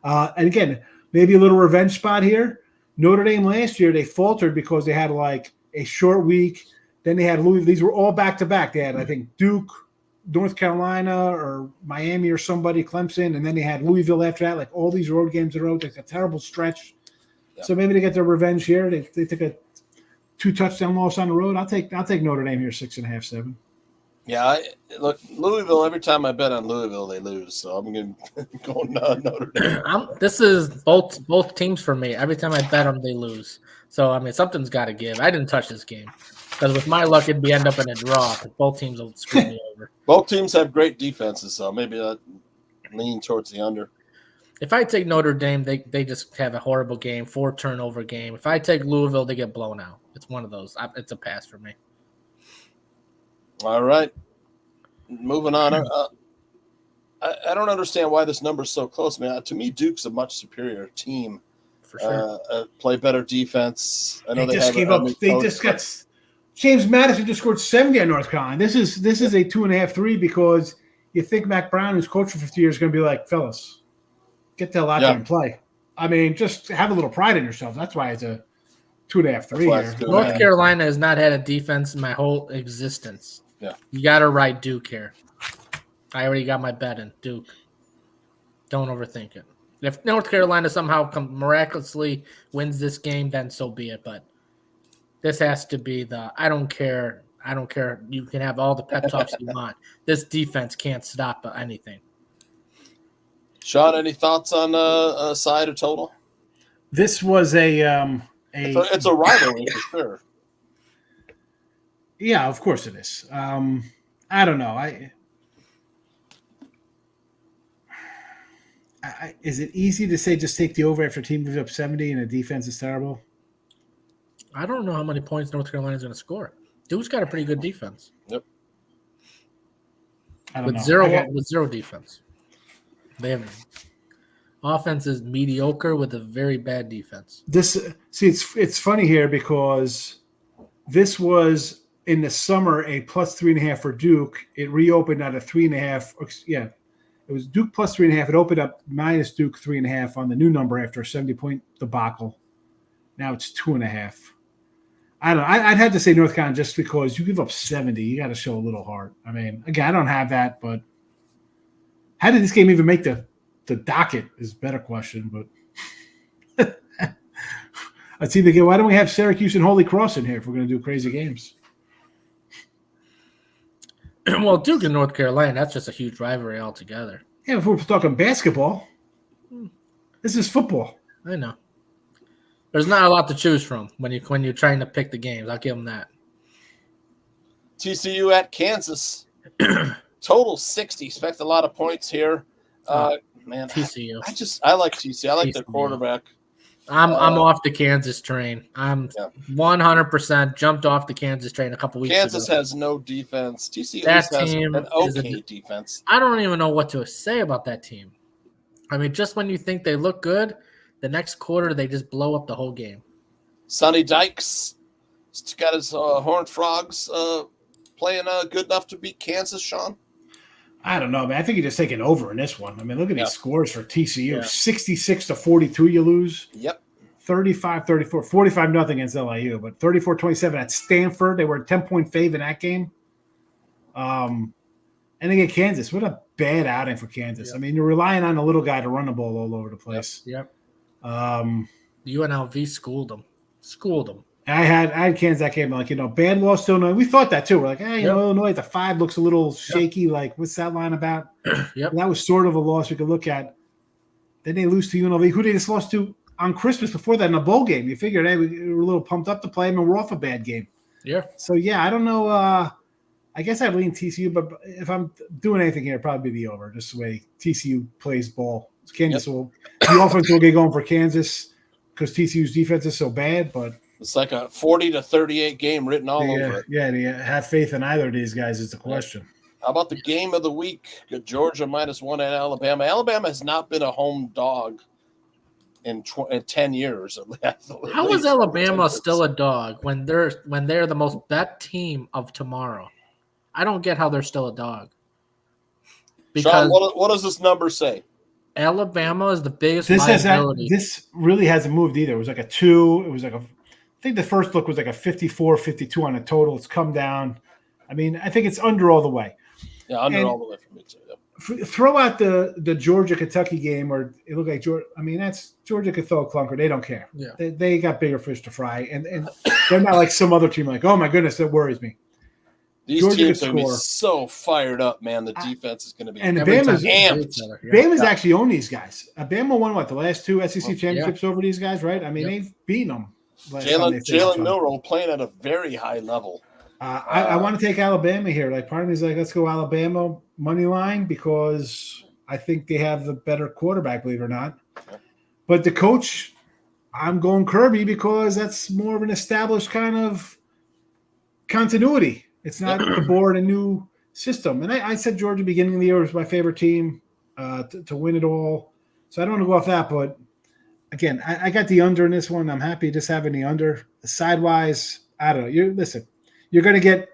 And again, maybe a little revenge spot here. Notre Dame last year, they faltered because they had like a short week. Then they had Louisville. These were all back-to-back. They had, I think, Duke, North Carolina, or Miami or somebody, Clemson, and then they had Louisville after that. Like all these road games in a row. It's a terrible stretch. Yep. So maybe they get their revenge here. They took a 2-touchdown loss on the road. I'll take Notre Dame here 6.5, 7.
Yeah, look, Louisville. Every time I bet on Louisville, they lose. So I'm going to go Notre Dame.
This is both teams for me. Every time I bet them, they lose. So I mean, something's got to give. I didn't touch this game because with my luck, it'd end up in a draw. Both teams will screw me over.
Both teams have great defenses, so maybe I lean towards the under.
If I take Notre Dame, they just have a horrible game, 4 turnover game. If I take Louisville, they get blown out. It's one of those. It's a pass for me.
All right. Moving on. I don't understand why this number is so close, man. To me, Duke's a much superior team.
For sure.
Play better defense. I know
they just gave up. They just got James Madison just scored 70 on North Carolina. This is a 2.5, 3 because you think Mac Brown, who's coached for 50 years, is going to be like, fellas, get the hell out there and play. I mean, just have a little pride in yourself. That's why it's a 2.5, 3 here.
North Carolina has not had a defense in my whole existence.
Yeah.
You got to ride Duke here. I already got my bet in Duke. Don't overthink it. If North Carolina somehow miraculously wins this game, then so be it. But this has to be I don't care. You can have all the pep talks you want. This defense can't stop anything.
Sean, any thoughts on a side or total?
This was
it's a rivalry for sure.
Yeah, of course it is. I don't know. Is it easy to say just take the over after a team moves up 70 and the defense is terrible?
I don't know how many points North Carolina is going to score. Duke's got a pretty good defense.
Yep.
I don't know.
With zero defense. They have offense is mediocre with a very bad defense.
It's funny here because this was in the summer a plus 3.5 for Duke. It reopened at a 3.5. Yeah, it was Duke plus 3.5. It opened up minus Duke 3.5 on the new number after a 70-point debacle. Now it's 2.5. I don't know. I'd have to say North Carolina just because you give up 70. You got to show a little heart. I mean, again, I don't have that, but how did this game even make the docket is a better question, but let's either get. Why don't we have Syracuse and Holy Cross in here if we're going to do crazy games?
Well, Duke and North Carolina, that's just a huge rivalry altogether.
Yeah, if we're talking basketball, this is football.
I know. There's not a lot to choose from when you're trying to pick the games. I'll give them that.
TCU at Kansas. Total 60. Expect a lot of points here. Man,
TCU.
I like TCU. I like TCU. Their quarterback.
I'm off the Kansas train. I'm 100% jumped off the Kansas train a couple weeks ago.
Kansas has no defense. TCU has an okay defense.
I don't even know what to say about that team. I mean, just when you think they look good, the next quarter they just blow up the whole game.
Sonny Dykes got his Horned Frogs playing good enough to beat Kansas, Sean?
I don't know, man. I think you're just taking over in this one. I mean, look at these scores for TCU. 66-42 you lose.
Yep.
35-34, 45-0 against LIU, but 34-27 at Stanford. They were a 10-point fave in that game. And they get Kansas. What a bad outing for Kansas. Yep. I mean, you're relying on a little guy to run the ball all over the place.
Yep. UNLV schooled them.
I had Kansas that game, like, bad loss to Illinois. We thought that too. We're like, Illinois at the 5 looks a little shaky. Like, what's that line about?
Yep.
That was sort of a loss we could look at. Then they lose to UNLV, who they just lost to on Christmas before that in a bowl game. You figured, hey, we were a little pumped up to play them, and we're off a bad game.
Yeah.
So, I don't know. I guess I'd lean TCU, but if I'm doing anything here, it'd probably be the over, just the way TCU plays ball. Kansas the offense will get going for Kansas because TCU's defense is so bad, but
it's like a 40-38 game written all over it.
Yeah, do you have faith in either of these guys is the question.
How about the game of the week? Georgia -1 at Alabama. Alabama has not been a home dog in 10 years.
How is Alabama still a dog when they're the most bet team of tomorrow? I don't get how they're still a dog.
Because Sean, what does this number say?
Alabama is the biggest liability.
This really hasn't moved either. It was like a 2. It was like a think the first look was like a 54-52 on a total. It's come down. I mean, I think it's under all the way.
Yeah, under all the way for me too. Yep.
Throw out the Georgia-Kentucky game, or it looked like Georgia. I mean, that's Georgia could throw a clunker. They don't care.
Yeah.
They got bigger fish to fry, and they're not like some other team. Like, oh my goodness, that worries me.
These
Georgia
teams are going to be so fired up, man. The defense is going to be
Bama's
amped.
actually owned these guys. Bama won the last two SEC championships over these guys, right? I mean, they've beaten them.
Jalen Milroe playing at a very high level.
I want to take Alabama here. Like, part of me is like, let's go Alabama money line because I think they have the better quarterback, believe it or not. But the coach, I'm going Kirby because that's more of an established kind of continuity. It's not the board, a new system. And I said Georgia beginning of the year was my favorite team to win it all. So I don't want to go off that. But, again, I got the under in this one. I'm happy just having the under. Sidewise, I don't know. You're going to get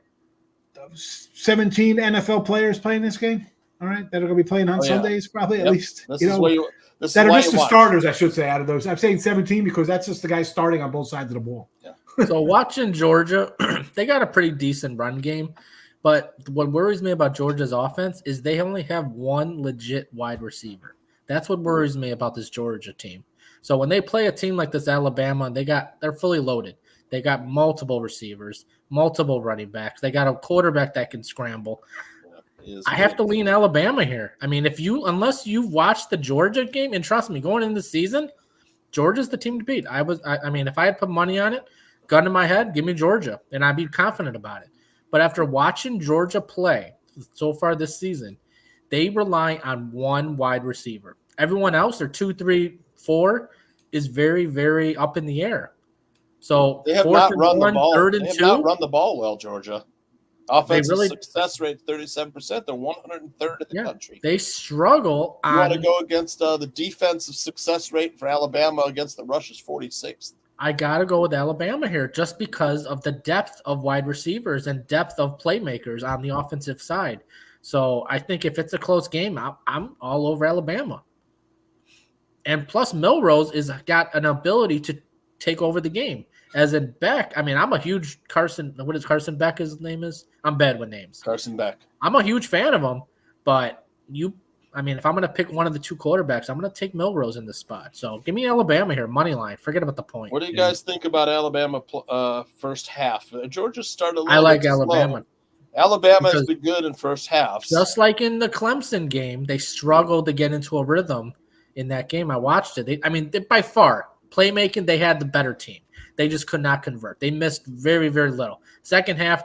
17 NFL players playing this game, all right, that are going to be playing on Sundays probably at least.
This is
that are just the starters, I should say, out of those. I'm saying 17 because that's just the guys starting on both sides of the ball.
Yeah.
So watching Georgia, they got a pretty decent run game. But what worries me about Georgia's offense is they only have one legit wide receiver. That's what worries me about this Georgia team. So when they play a team like this Alabama, they're fully loaded. They got multiple receivers, multiple running backs. They got a quarterback that can scramble. I have to lean Alabama here. I mean, unless you've watched the Georgia game, and trust me, going into the season, Georgia's the team to beat. I mean, if I had put money on it, gun to my head, give me Georgia, and I'd be confident about it. But after watching Georgia play so far this season, they rely on one wide receiver. Everyone else, their 2, 3, 4, is very, very up in the air. So
they have not run the ball. They have not run the ball well, Georgia. Offensive success rate 37%. They're 103rd in the country.
They struggle.
You want to go against the defensive success rate for Alabama against the rush is 46th.
I got to go with Alabama here just because of the depth of wide receivers and depth of playmakers on the offensive side. So I think if it's a close game, I'm all over Alabama. And plus, Milrose has got an ability to take over the game. As in Beck, I mean, I'm a huge Carson. What is Carson Beck? His name is? I'm bad with names.
Carson Beck.
I'm a huge fan of him, but if I'm going to pick one of the two quarterbacks, I'm going to take Milrose in this spot. So give me Alabama here, money line. Forget about the point.
What do you guys think about Alabama first half? Georgia started a little
I like
bit
Alabama.
Slow. Alabama has been good in first halves.
Just like in the Clemson game, they struggled to get into a rhythm in that game. I watched it. By far, playmaking, they had the better team. They just could not convert. They missed very, very little. Second half,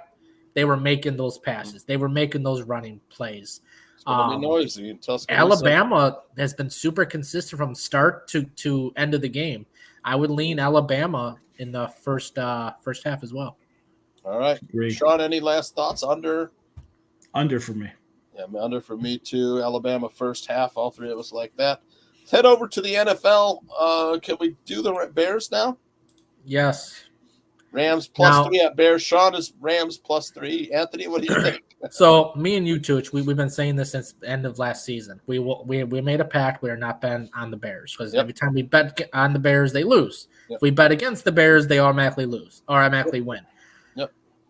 they were making those passes. They were making those running plays.
Noisy.
Alabama has been super consistent from start to end of the game. I would lean Alabama in the first half as well.
All right. Great. Sean, any last thoughts? Under
for me.
Yeah, under for me too. Alabama first half. All three of us like that. Let's head over to the NFL. Can we do the Bears now?
Yes.
Rams +3 at Bears. Sean is Rams +3. Anthony, what do you think?
So me and you, Tooch, we've been saying this since the end of last season. We made a pact. We are not betting on the Bears because every time we bet on the Bears, they lose. If we bet against the Bears, they automatically lose or automatically win.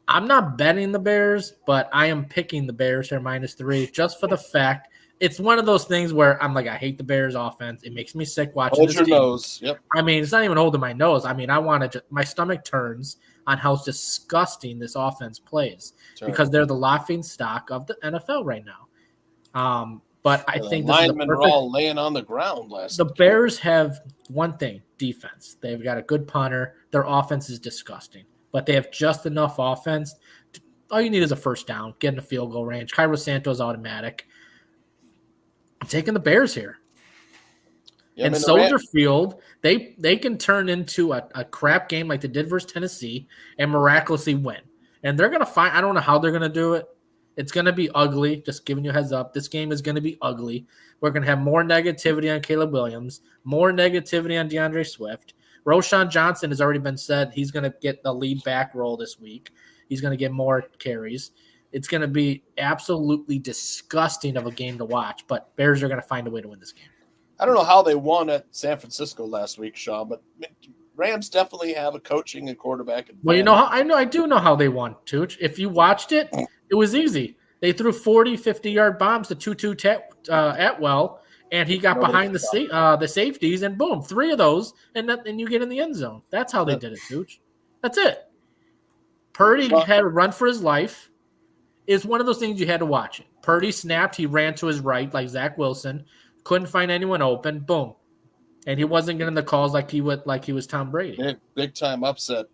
I'm not betting the Bears, but I am picking the Bears here -3 just for the fact it's one of those things where I'm like, I hate the Bears offense. It makes me sick watching this
Hold
team.
your nose. Yep.
I mean, it's not even holding my nose. I mean, my stomach turns on how disgusting this offense plays because they're the laughing stock of the NFL right now. But I think this
linemen are all laying on the ground last.
The Bears have one thing: defense. They've got a good punter. Their offense is disgusting, but they have just enough offense. All you need is a first down, get in the field goal range. Cairo Santos automatic. I'm taking the Bears here. And Soldier Field, they can turn into a crap game like they did versus Tennessee and miraculously win. And they're going to find – I don't know how they're going to do it. It's going to be ugly, just giving you a heads up. This game is going to be ugly. We're going to have more negativity on Caleb Williams, more negativity on DeAndre Swift. Roschon Johnson has already been said he's going to get the lead back role this week. He's going to get more carries. It's going to be absolutely disgusting of a game to watch, but Bears are going to find a way to win this game.
I don't know how they won at San Francisco last week, Sean, but Rams definitely have a coaching and quarterback advantage.
Well, I do know how they won, Tooch. If you watched it, it was easy. They threw 40, 50-yard bombs to Tutu Atwell, and he got behind the safeties, and boom, 3 of those, and you get in the end zone. That's how they did it, Tooch. That's it. Purdy had a run for his life. It's one of those things you had to watch it. Purdy snapped. He ran to his right like Zach Wilson. Couldn't find anyone open. Boom. And he wasn't getting the calls like he was Tom Brady.
Big time upset.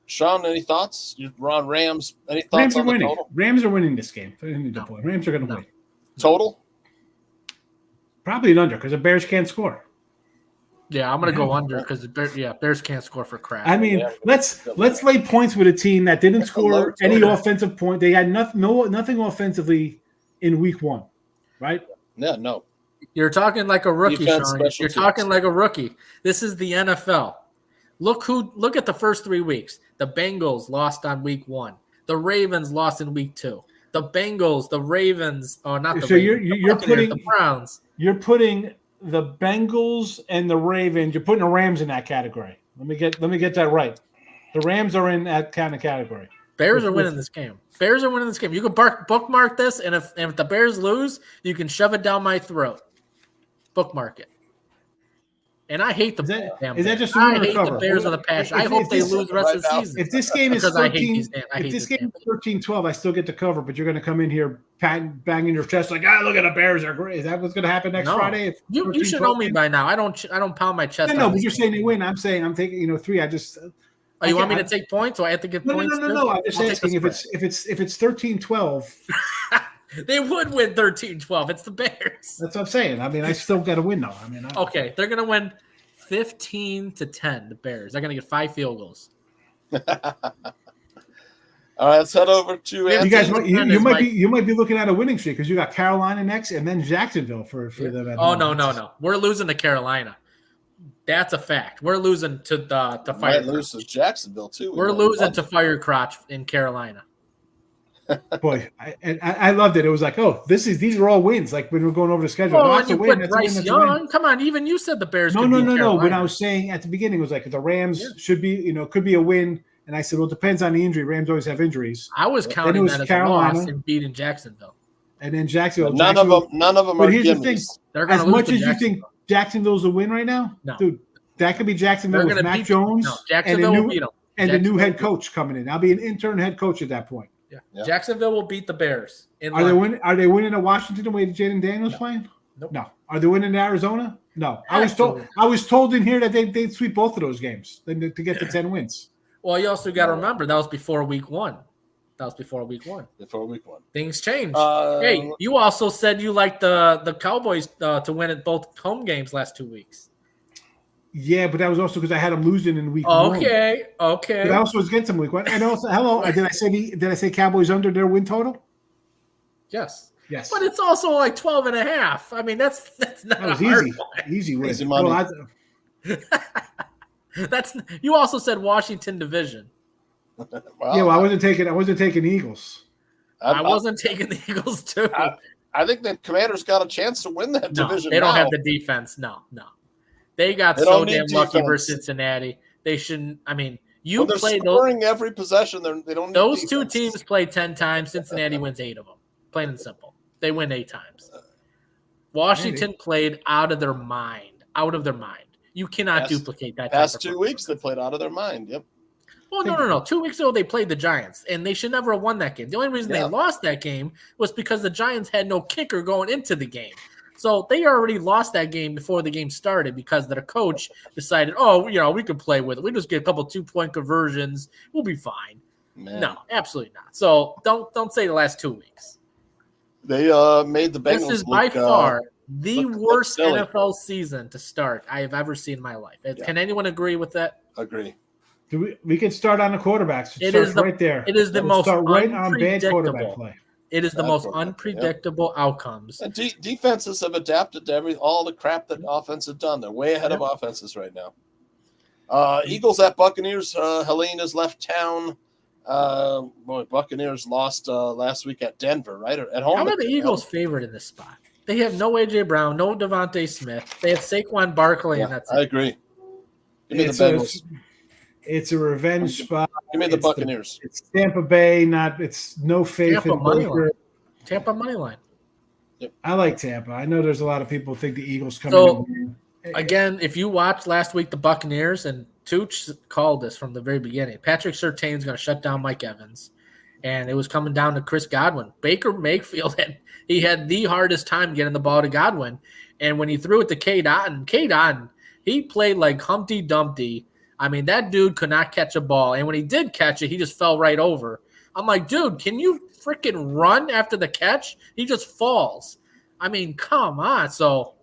Sean, any thoughts? You're on Rams. Any thoughts
Rams are
on the
winning.
total?
Rams are winning this game. Rams are going to win.
Total?
Probably an under because the Bears can't score.
Yeah, I'm going to go under because Bears can't score for crap.
I mean, let's lay points with a team that didn't score any offensive point. They had nothing offensively in week 1, right?
Yeah, no.
You're talking like a rookie,
Defense,
Sean. You're talking like a rookie. This is the NFL. Look at the first 3 weeks. The Bengals lost on week 1. The Ravens lost in week 2. The Bengals, the Ravens, not the
so
Ravens,
you're putting
the Browns.
You're putting the Bengals and the Ravens. You're putting the Rams in that category. Let me get that right. The Rams are in that kind of category.
Bears are winning this game. Bears are winning this game. You can bookmark this, and if the Bears lose, you can shove it down my throat. Bookmark it. And I hate the
Is that just
I hate the Bears with a passion. I hope they lose the rest of the season.
If this game is 13, if this game is 13-12, I still get to cover, but you're going to come in here banging your chest like, look at the Bears are great. Is that what's going to happen next Friday?
You should know me by now. I don't pound my chest.
No, but you're saying they win. I'm taking 3. I just.
Oh, you want me to take points? So I have to get points?
No. I'm just asking if it's 13-12.
They would win 13-12. It's the Bears.
That's what I'm saying. I mean, I still got to win, though.
Okay, they're going to win 15-10, the Bears. They're going to get 5 field goals.
All right, let's head over to
you guys. You might be looking at a winning streak because you got Carolina next and then Jacksonville for them.
Oh, no. We're losing to Carolina. That's a fact. We're losing to Fire.
Might lose to Jacksonville, too.
We're losing to Fire Crotch in Carolina.
Boy, I loved it. It was like, these are all wins. Like when we're going over the schedule.
Oh, and you put Bryce Young. Come on, even you said the Bears.
No. When I was saying at the beginning, it was like the Rams should be, could be a win. And I said, well, it depends on the injury. Rams always have injuries.
I was counting that as Carolina. A loss and beating Jacksonville.
And then Jacksonville.
None of them
but
are
here's the thing. As much as you think Jacksonville's a win right now, dude, that could be Jacksonville with Mac Jones and a new head coach coming in. I'll be an intern head coach at that point.
Yeah. Jacksonville will beat the Bears.
Are they winning at Washington the way Jaden Daniels playing?
Nope.
No. Are they winning in Arizona? No. I was told in here that they'd sweep both of those games to get to 10 wins.
Well, you also got to remember that was before week 1. Things changed. Hey, you also said you liked the Cowboys to win at both home games last 2 weeks.
Yeah, but that was also because I had them losing in week 1.
Okay.
But I also was against them week 1. And also, did I say Cowboys under their win total?
Yes.
Yes.
But it's also like 12.5. I mean, that's not
that was easy win.
Easy money.
You also said Washington division.
Well, I wasn't taking Eagles.
I wasn't taking the Eagles too.
I think the Commanders got a chance to win that division.
They don't have the defense. No. They got so damn lucky versus Cincinnati. They shouldn't. I mean,
play scoring every possession. They don't.
Those two teams play 10 times. Cincinnati wins 8 of them. Plain and simple. They win 8 times. Washington played out of their mind. You cannot duplicate that.
Past 2 weeks, they played out of their mind. Yep.
Well, no. 2 weeks ago, they played the Giants, and they should never have won that game. The only reason they lost that game was because the Giants had no kicker going into the game. So they already lost that game before the game started because their coach decided, we could play with it. We just get a couple 2-point conversions. We'll be fine. Man. No, absolutely not. So don't say the last 2 weeks.
They made the Bengals.
This is by far the worst NFL season to start I have ever seen in my life. Can anyone agree with that?
Agree.
We can start on the quarterbacks. It is right there.
It is the most
right on bad quarterback play.
It is the most unpredictable outcomes.
And defenses have adapted to all the crap that offense have done. They're way ahead of offenses right now. Eagles at Buccaneers. Helene has left town. Buccaneers lost last week at Denver, right? At home.
How are the Eagles favored in this spot? They have no A.J. Brown, no Devontae Smith. They have Saquon Barkley, and that's it.
I agree. Give me the Bengals.
It's a revenge spot.
Give me the Buccaneers.
It's Tampa Bay. It's no faith in Baker.
Tampa money line.
Yep.
I like Tampa. I know there's a lot of people who think the Eagles come in.
Again, if you watched last week the Buccaneers, and Tooch called this from the very beginning, Patrick Surtain's going to shut down Mike Evans, and it was coming down to Chris Godwin. Baker Mayfield he had the hardest time getting the ball to Godwin, and when he threw it to K. Dotton, he played like Humpty Dumpty. I mean, that dude could not catch a ball, and when he did catch it, he just fell right over. I'm like, dude, can you freaking run after the catch? He just falls. I mean, come on. So,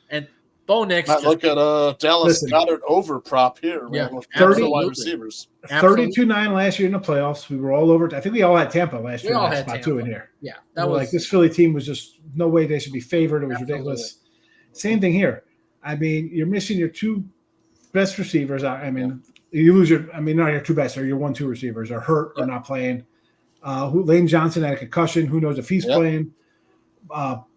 and Bo Nix.
Look at Dallas Goddard over prop here.
Yeah,
with 30 wide receivers.
32-9 last year in the playoffs. We were all over. I think we all had Tampa last year.
We all had Tampa.
Two in here.
Yeah,
that was like this Philly team was just no way they should be favored. It was ridiculous. Same thing here. I mean, you're missing your two best receivers. I mean, you lose not your two best, or your 1-2 receivers are hurt or not playing. Lane Johnson had a concussion. Who knows if he's playing?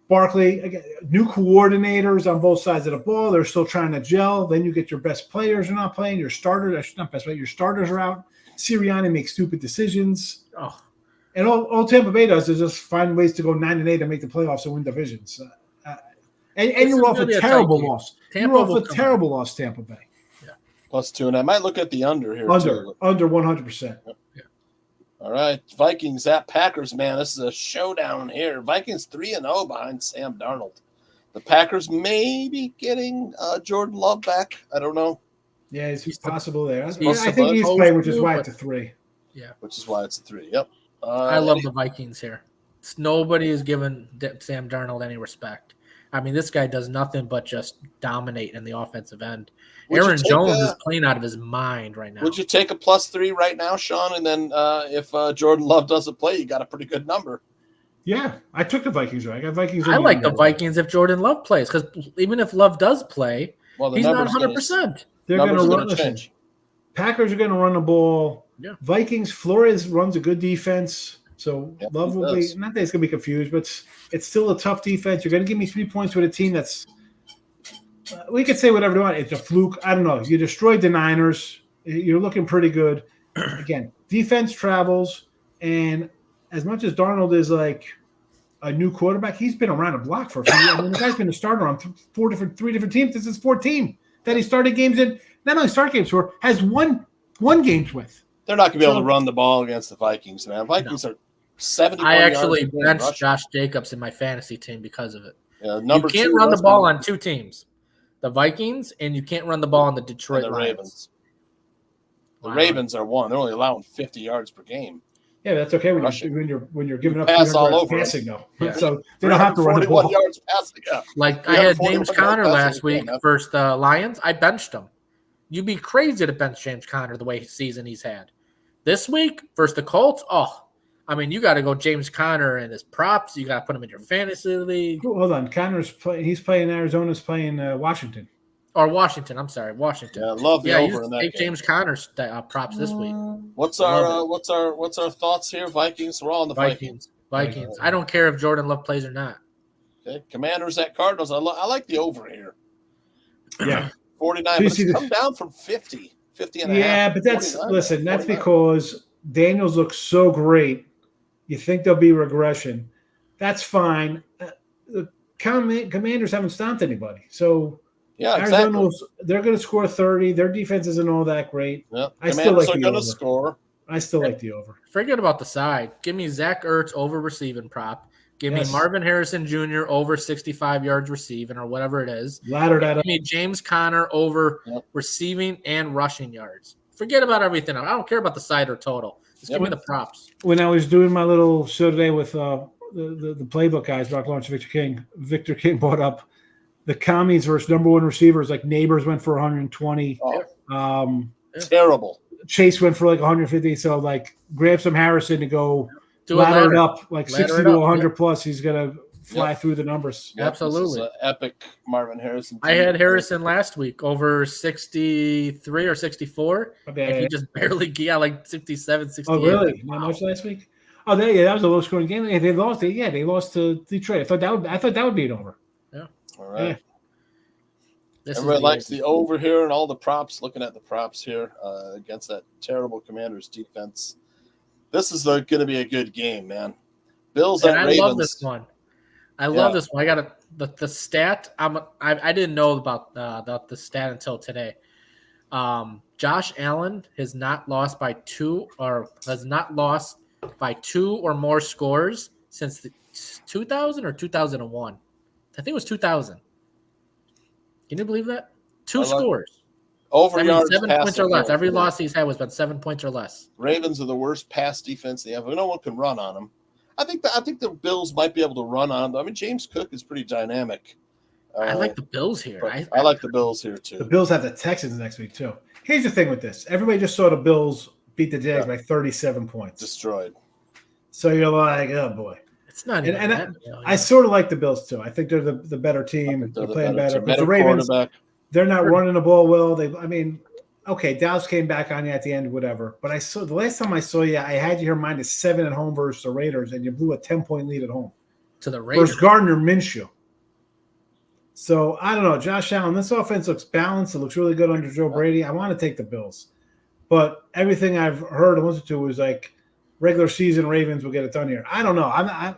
Barkley, again, new coordinators on both sides of the ball. They're still trying to gel. Then you get your best players are not playing. Your starters, not best, but your starters are out. Sirianni makes stupid decisions.
Oh.
And all Tampa Bay does is just find ways to go 9-8 and make the playoffs and win divisions. And you're off a terrible loss. You're off a terrible loss, Tampa Bay.
Yeah.
+2, and I might look at the under here.
Under 100%.
Yeah. All right, Vikings at Packers, man. This is a showdown here. Vikings 3-0 behind Sam Darnold. The Packers may be getting Jordan Love back. I don't know.
Yeah, it's possible there. I
think
he's playing, which is why it's a 3.
Yeah,
which is why it's a 3. Yep.
I love the Vikings here. Nobody is giving Sam Darnold any respect. I mean, this guy does nothing but just dominate in the offensive end. Aaron Jones is playing out of his mind right now.
Would you take a +3 right now, Sean? And then if Jordan Love doesn't play, you got a pretty good number.
Yeah, I took the Vikings. I got Vikings.
I like the Vikings if Jordan Love plays, because even if Love does play, he's not 100%.
They're going to run. Listen, Packers are going to run the ball.
Yeah.
Vikings, Flores runs a good defense. So Love will be, not that he's going to be confused, but it's still a tough defense. You're going to give me 3 points with a team that's, we could say whatever we want. It's a fluke. I don't know. You destroyed the Niners. You're looking pretty good. Again, defense travels. And as much as Darnold is like a new quarterback, he's been around a block for a few years. I mean, the guy's been a starter on 3 different teams. This is 4th team that he started games in. Not only start games for, has won games with.
They're not going to be able to run the ball against the Vikings, man. Vikings are 70.
I actually benched Josh Jacobs in my fantasy team because of it.
Yeah,
you can't run the ball on 2 teams, the Vikings, and you can't run the ball on the Detroit
Ravens. The Ravens are 1. They're only allowing 50 yards per game.
Yeah, that's okay when you're giving up
pass all over
passing though. Yeah. So they don't have to run the ball.
41 yards passing. Yeah.
Like I had James Conner last week versus the Lions. I benched him. You'd be crazy to bench James Conner the way season he's had. This week versus the Colts, I mean, you got to go James Conner and his props. You got to put him in your fantasy league.
Hold on, Conner's he's playing Arizona's playing Washington.
Or Washington. I'm sorry, Washington.
Yeah, I love the over in that
take
game.
James Conner's props this week.
What's our thoughts here? Vikings. We're all on the Vikings.
I don't care if Jordan Love plays or not.
Okay, Commanders at Cardinals. I like the over here.
Yeah,
49. But it's come down from 50 and a half.
Yeah, but that's that's because Daniels looks so great. You think there'll be regression. That's fine. The Commanders haven't stopped anybody, so.
Yeah, exactly.
They're going to score 30. Their defense isn't all that great.
Yep.
I still like the
going to score.
I still like the over.
Forget about the side. Give me Zach Ertz over receiving prop. Give me Marvin Harrison Jr. over 65 yards receiving or whatever it is.
Ladder that up.
Give me James Conner over receiving and rushing yards. Forget about everything. I don't care about the side or total. Just give me the props.
When I was doing my little show today with the playbook guys, Rock Launch Victor King brought up the commies versus number 1 receivers, like Neighbors went for 120.
Terrible.
Chase went for like 150. So like grab some Harrison to go ladder it up like 60 to 100 plus. He's gonna fly through the numbers.
Yep.
Absolutely.
This is epic Marvin Harrison.
I had Harrison last week over 63 or 64. And he just barely like 67, 68.
Oh really? Not much last week? Oh that was a low scoring game. They lost. They lost to Detroit. I thought that would be an over.
All right. Everybody likes the over here and all the props. Looking at the props here against that terrible Commanders defense. This is going to be a good game, man. Bills at Ravens.
I love this one. I love this one. I got the stat. I didn't know about the stat until today. Josh Allen has not lost by two or more scores since 2000 or 2001. I think it was 2000. Can you believe that? Two scores.
Over yards,
7 points or less. Every loss he's had was about 7 points or less.
Ravens are the worst pass defense they have. No one can run on them. I think the Bills might be able to run on them. I mean, James Cook is pretty dynamic.
I like the Bills here.
I like the Bills here too.
The Bills have the Texans next week too. Here's the thing with this: everybody just saw the Bills beat the Jags by 37 points,
destroyed.
So you're like, oh boy.
It's not even that.
I sort of like the Bills too. I think they're the better team. They're playing better. The Ravens, they're not running the ball well. Okay, Dallas came back on you at the end, whatever. But the last time I saw you, I had you here -7 at home versus the Raiders, and you blew a 10-point lead at home
to the Raiders.
Versus Gardner Minshew. So I don't know, Josh Allen. This offense looks balanced. It looks really good under Joe Brady. I want to take the Bills, but everything I've heard and listened to was like regular season Ravens will get it done here. I don't know. I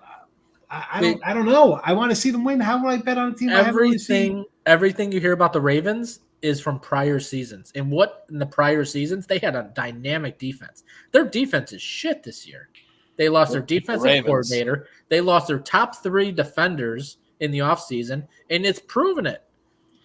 don't know. I want to see them win. How would I bet on a team?
Everything you hear about the Ravens is from prior seasons. And in the prior seasons, they had a dynamic defense. Their defense is shit this year. They lost their defensive coordinator. They lost their top 3 defenders in the offseason, and it's proven it.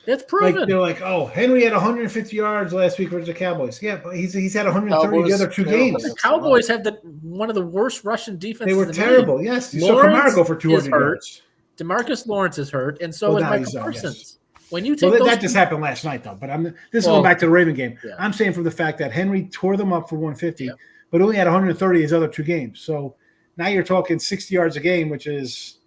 It's proven.
They're like, oh, Henry had 150 yards last week versus the Cowboys. Yeah, but he's had 130 the other 2 games.
The Cowboys have one of the worst rushing defenses.
They were terrible. Yes, you saw Kamara go for 200 yards.
DeMarcus Lawrence is hurt, and so is Michael Parsons. Yes. When you take
that just happened last night, though. But this is going back to the Raven game. Yeah. I'm saying from the fact that Henry tore them up for 150, but only had 130 his other 2 games. So now you're talking 60 yards a game, which is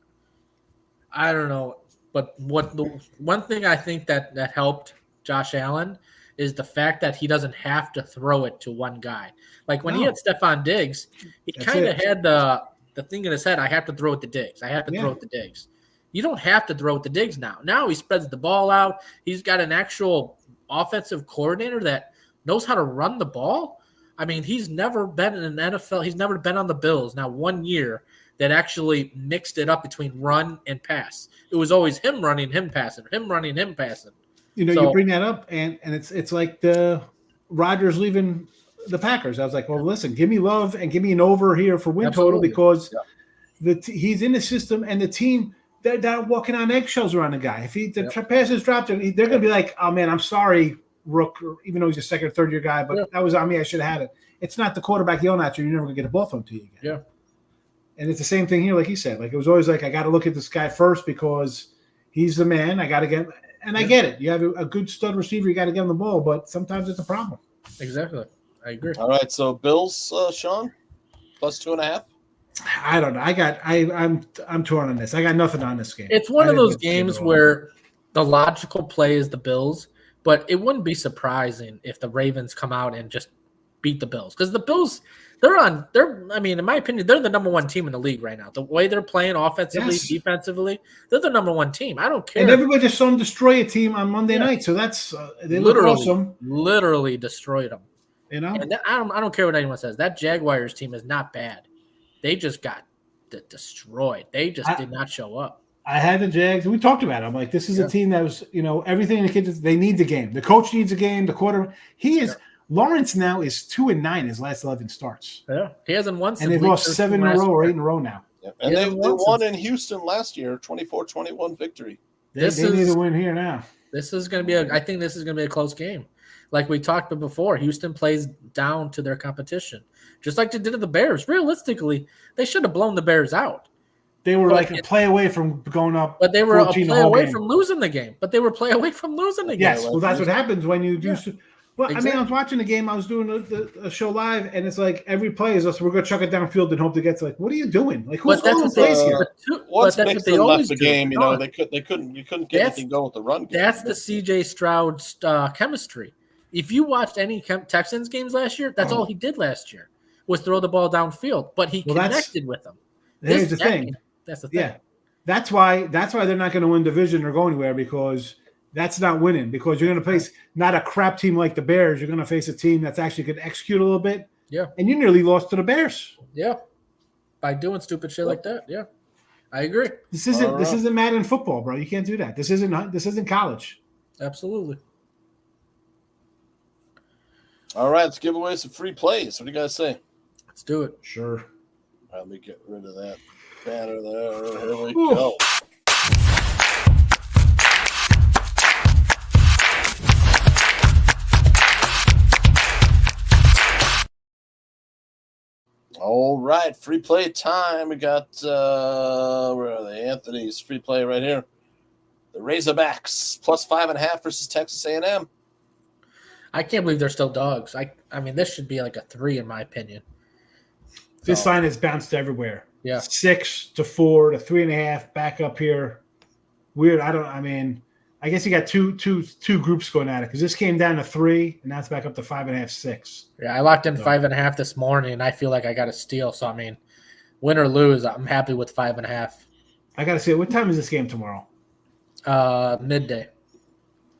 I don't know. But the one thing I think that helped Josh Allen is the fact that he doesn't have to throw it to one guy. Like when he had Stephon Diggs, he kind of had the thing in his head, I have to throw it to Diggs. I have to throw it to Diggs. You don't have to throw it to Diggs now. Now he spreads the ball out. He's got an actual offensive coordinator that knows how to run the ball. I mean, he's never been in an NFL. He's never been on the Bills. Now 1 year that actually mixed it up between run and pass. It was always him running, him passing, him running, him passing.
You bring that up, and it's like the Rodgers leaving the Packers. I was like, well, listen, give me Love and give me an over here for win total because he's in the system and the team – they're walking on eggshells around the guy. If the passes dropped, they're going to be like, oh, man, I'm sorry, Rook, even though he's a second or third year guy, but that was on me. I should have had it. It's not the quarterback yelling at you. You're never going to get a ball thrown to you again.
Yeah.
And it's the same thing here, like he said. Like it was always like, I got to look at this guy first because he's the man. I got to get – and I get it. You have a good stud receiver. You got to get him the ball, but sometimes it's a problem.
Exactly. I agree.
All right, so Bills, Sean, +2.5.
I don't know. I'm torn on this. I got nothing on this game.
It's one of those games where the logical play is the Bills, but it wouldn't be surprising if the Ravens come out and just beat the Bills because the Bills, in my opinion, they're the number 1 team in the league right now. The way they're playing offensively, defensively, they're the number 1 team. I don't care.
And everybody just saw them destroy a team on Monday night, so that's they look awesome.
Literally destroyed them.
You know,
and I don't care what anyone says. That Jaguars team is not bad. They just got destroyed. They just did not show up.
I had the Jags. We talked about it. I'm like, this is a team that was, everything the kids, they need the game. The coach needs a game. The quarter. Lawrence now is 2-9 his last 11 starts.
Yeah. He hasn't won since.
And they've lost 7 in a row or 8 in a row now.
Yeah. And they won in Houston last year, 24-21 victory.
They need to win here now.
This is going to be I think this is going to be a close game. Like we talked about before, Houston plays down to their competition, just like they did to the Bears. Realistically, they should have blown the Bears out.
They were a play away from going up.
But they were a play away from losing the game.
Yes, well, that's what happens when you do. Well, exactly. I was watching the game. I was doing a show live, and it's like every play is us. We're going to chuck it downfield and hope to get to. Like, what are you doing? Like, who's calling plays here?
Once Mixon left the game, you couldn't get anything going with the run game.
That's the C.J. Stroud chemistry. If you watched any Texans games last year, that's all he did last year was throw the ball downfield. But he connected with them.
Here's the thing.
That's the thing.
Yeah, that's why they're not going to win division or go anywhere because That's not winning because you're going to face not a crap team like the Bears. You're going to face a team that's actually going to execute a little bit.
Yeah.
And you nearly lost to the Bears.
Yeah. By doing stupid shit like that. Yeah. I agree.
This isn't Madden football, bro. You can't do that. This isn't college.
Absolutely.
All right, let's give away some free plays. What do you guys say?
Let's do it.
Sure.
Let me get rid of that banner there. Here we go. All right, free play time. We got where are they? Anthony's free play right here. The Razorbacks plus 5.5 versus Texas A&M.
I can't believe they're still dogs. I mean, this should be like a 3 in my opinion.
This line has bounced everywhere.
Yeah.
6 to 4 to 3.5 back up here. Weird. I guess you got two groups going at it because this came down to 3 and now it's back up to 5.5, 6.
Yeah, I locked in 5.5 this morning and I feel like I got a steal. So I mean, win or lose, I'm happy with 5.5.
I gotta say, what time is this game tomorrow?
Midday.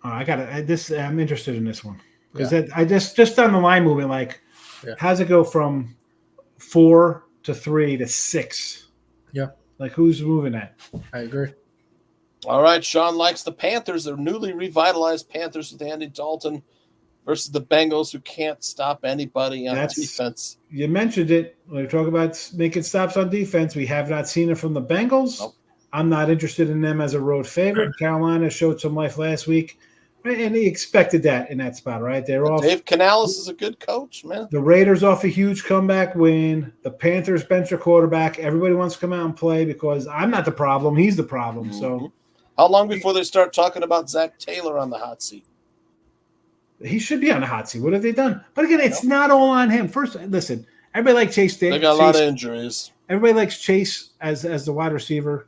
I'm interested in this one because I just on the line movement, like, how's it go from 4 to 3 to 6?
Yeah,
like who's moving that?
I agree.
All right, Sean likes the Panthers. They're newly revitalized Panthers with Andy Dalton versus the Bengals, who can't stop anybody on defense.
You mentioned it. When we talk about making stops on defense, we have not seen it from the Bengals.
Nope.
I'm not interested in them as a road favorite. Carolina showed some life last week, and he expected that in that spot, right? They're off.
Dave Canales is a good coach, man.
The Raiders off a huge comeback win. The Panthers bench their quarterback. Everybody wants to come out and play because I'm not the problem. He's the problem. Mm-hmm. So,
how long before they start talking about Zach Taylor on the hot seat?
He should be on the hot seat. What have they done? But again, it's not all on him. First, listen, everybody likes Chase.
They got a lot of injuries.
Everybody likes Chase as the wide receiver.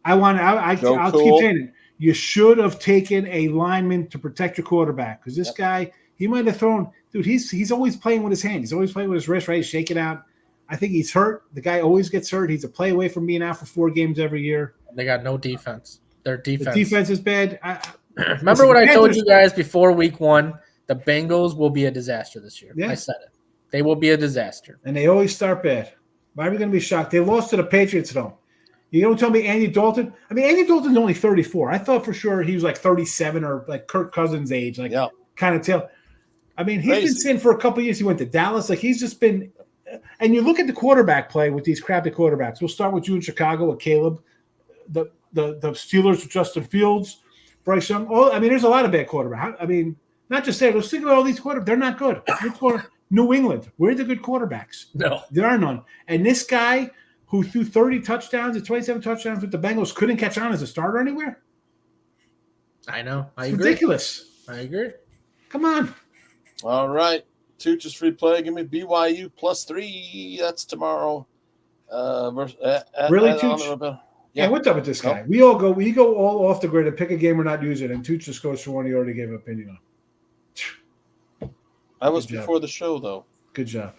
I'll keep saying it. You should have taken a lineman to protect your quarterback because this guy, he might have thrown. Dude, he's always playing with his hand. He's always playing with his wrist, right? He's shaking out. I think he's hurt. The guy always gets hurt. He's a play away from being out for 4 games every year.
They got no defense. Their defense.
The defense is bad.
Remember what I told you guys before week 1? The Bengals will be a disaster this year. Yeah. I said it. They will be a disaster.
And they always start bad. Why are we going to be shocked? They lost to the Patriots, though. You don't tell me Andy Dalton. I mean, Andy Dalton's only 34. I thought for sure he was like 37 or like Kirk Cousins' age, kind of tell. I mean, he's been sitting for a couple of years. He went to Dallas. Like, he's just been – and you look at the quarterback play with these crappy quarterbacks. We'll start with you in Chicago with Caleb. The Steelers with Justin Fields, Bryce Young. There's a lot of bad quarterbacks. I mean, not just there. Let's think about all these quarterbacks. They're not good. New England. Where are the good quarterbacks?
No.
There are none. And this guy – who threw 30 touchdowns and 27 touchdowns with the Bengals couldn't catch on as a starter anywhere?
I know.
It's ridiculous.
I agree.
Come on.
All right. Tooch is free play. Give me BYU plus 3. That's tomorrow.
Really, Tooch? Yeah, what's up with this guy? We go all off the grid and pick a game we're not using, and Tooch just goes for one he already gave an opinion
on. That was before the show, though.
Good job.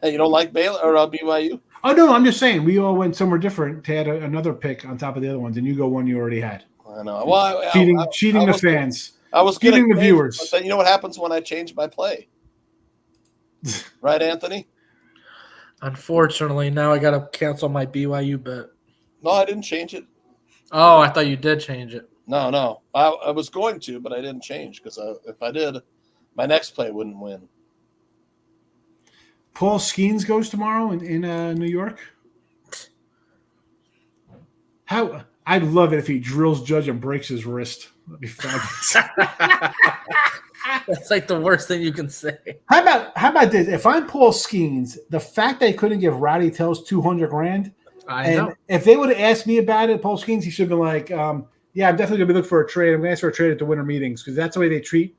You don't like Baylor or BYU?
Oh, no, I'm just saying. We all went somewhere different to add another pick on top of the other ones, and you go one you already had.
I know. Well,
cheating the fans.
I was
cheating the viewers.
But then you know what happens when I change my play? Right, Anthony?
Unfortunately, now I got to cancel my BYU bet.
No, I didn't change it.
Oh, I thought you did change it.
No. I was going to, but I didn't change because if I did, my next play wouldn't win.
Paul Skeens goes tomorrow in New York. I'd love it if he drills Judge and breaks his wrist. That'd be fabulous.
That's like the worst thing you can say.
How about this? If I'm Paul Skeens, the fact they couldn't give Rowdy Tells $200,000.
I know.
If they would have asked me about it, Paul Skeens, he should have been like, "Yeah, I'm definitely gonna be looking for a trade. I'm gonna ask for a trade at the winter meetings because that's the way they treat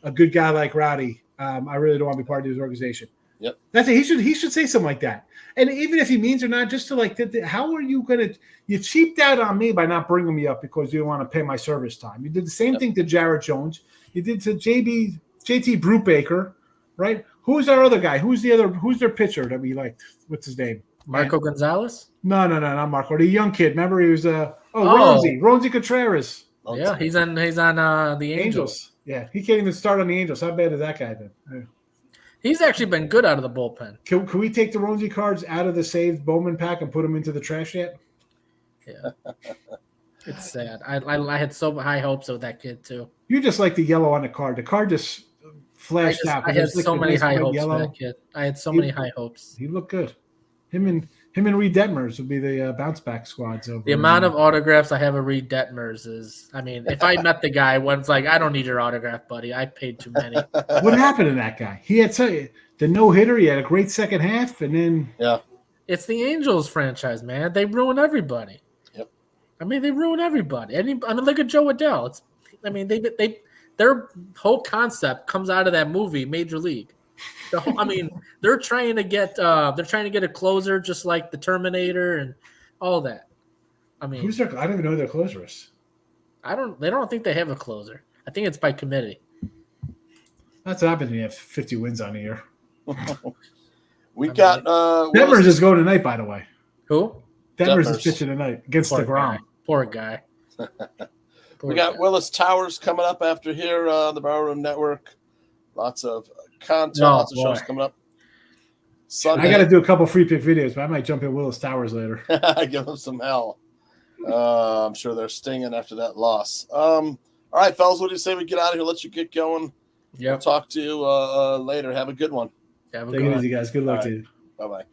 a good guy like Rowdy. I really don't want to be part of his organization."
Yep.
That's it. He should say something like that. And even if he means or not, just to how are you going to – you cheaped out on me by not bringing me up because you don't want to pay my service time. You did the same thing to Jared Jones. You did to JT Brubaker, right? Who's our other guy? Who's their pitcher that we liked? What's his name?
Gonzalez?
No, not Marco. The young kid. Remember he was Rosie Contreras.
Yeah, he's on the Angels.
Yeah, he can't even start on the Angels. How bad is that guy then? Yeah.
He's actually been good out of the bullpen.
Can we take the Rosie cards out of the saved Bowman pack and put them into the trash yet?
Yeah. It's sad. I had so high hopes of that kid too.
You just like the yellow on the card. The card just flashed out.
I had so many high hopes for that kid. I had so many high hopes.
He looked good. Him and Reed Detmers would be the bounce back squads. Over
the amount of autographs I have of Reed Detmers is, I mean, if I met the guy, one's like, I don't need your autograph, buddy. I paid too many.
What happened to that guy? He had the no hitter. He had a great second half, and then
it's the Angels franchise, man. They ruin everybody.
Yep.
I mean, they ruin everybody. I mean, look at Joe Adele. Their whole concept comes out of that movie, Major League. They're trying to get a closer just like the Terminator and all that. I mean,
I don't even know who their closer is.
They don't think they have a closer. I think it's by committee.
That's what happens when you have 50 wins on a year.
Detmers
is going tonight, by the way.
Who?
Detmers is pitching tonight against DeGrom.
Poor guy.
We got Willis Towers coming up after here on the Barroom Network. Lots of content, lots of shows coming up. Sunday.
I got to do a couple free pick videos, but I might jump in Willis Towers later.
Give them some hell. I'm sure they're stinging after that loss. All right, fellas, what do you say we get out of here? Let you get going.
Yeah.
We'll talk to you later. Have a good one.
Take it easy, guys. Good luck to you.
Bye-bye.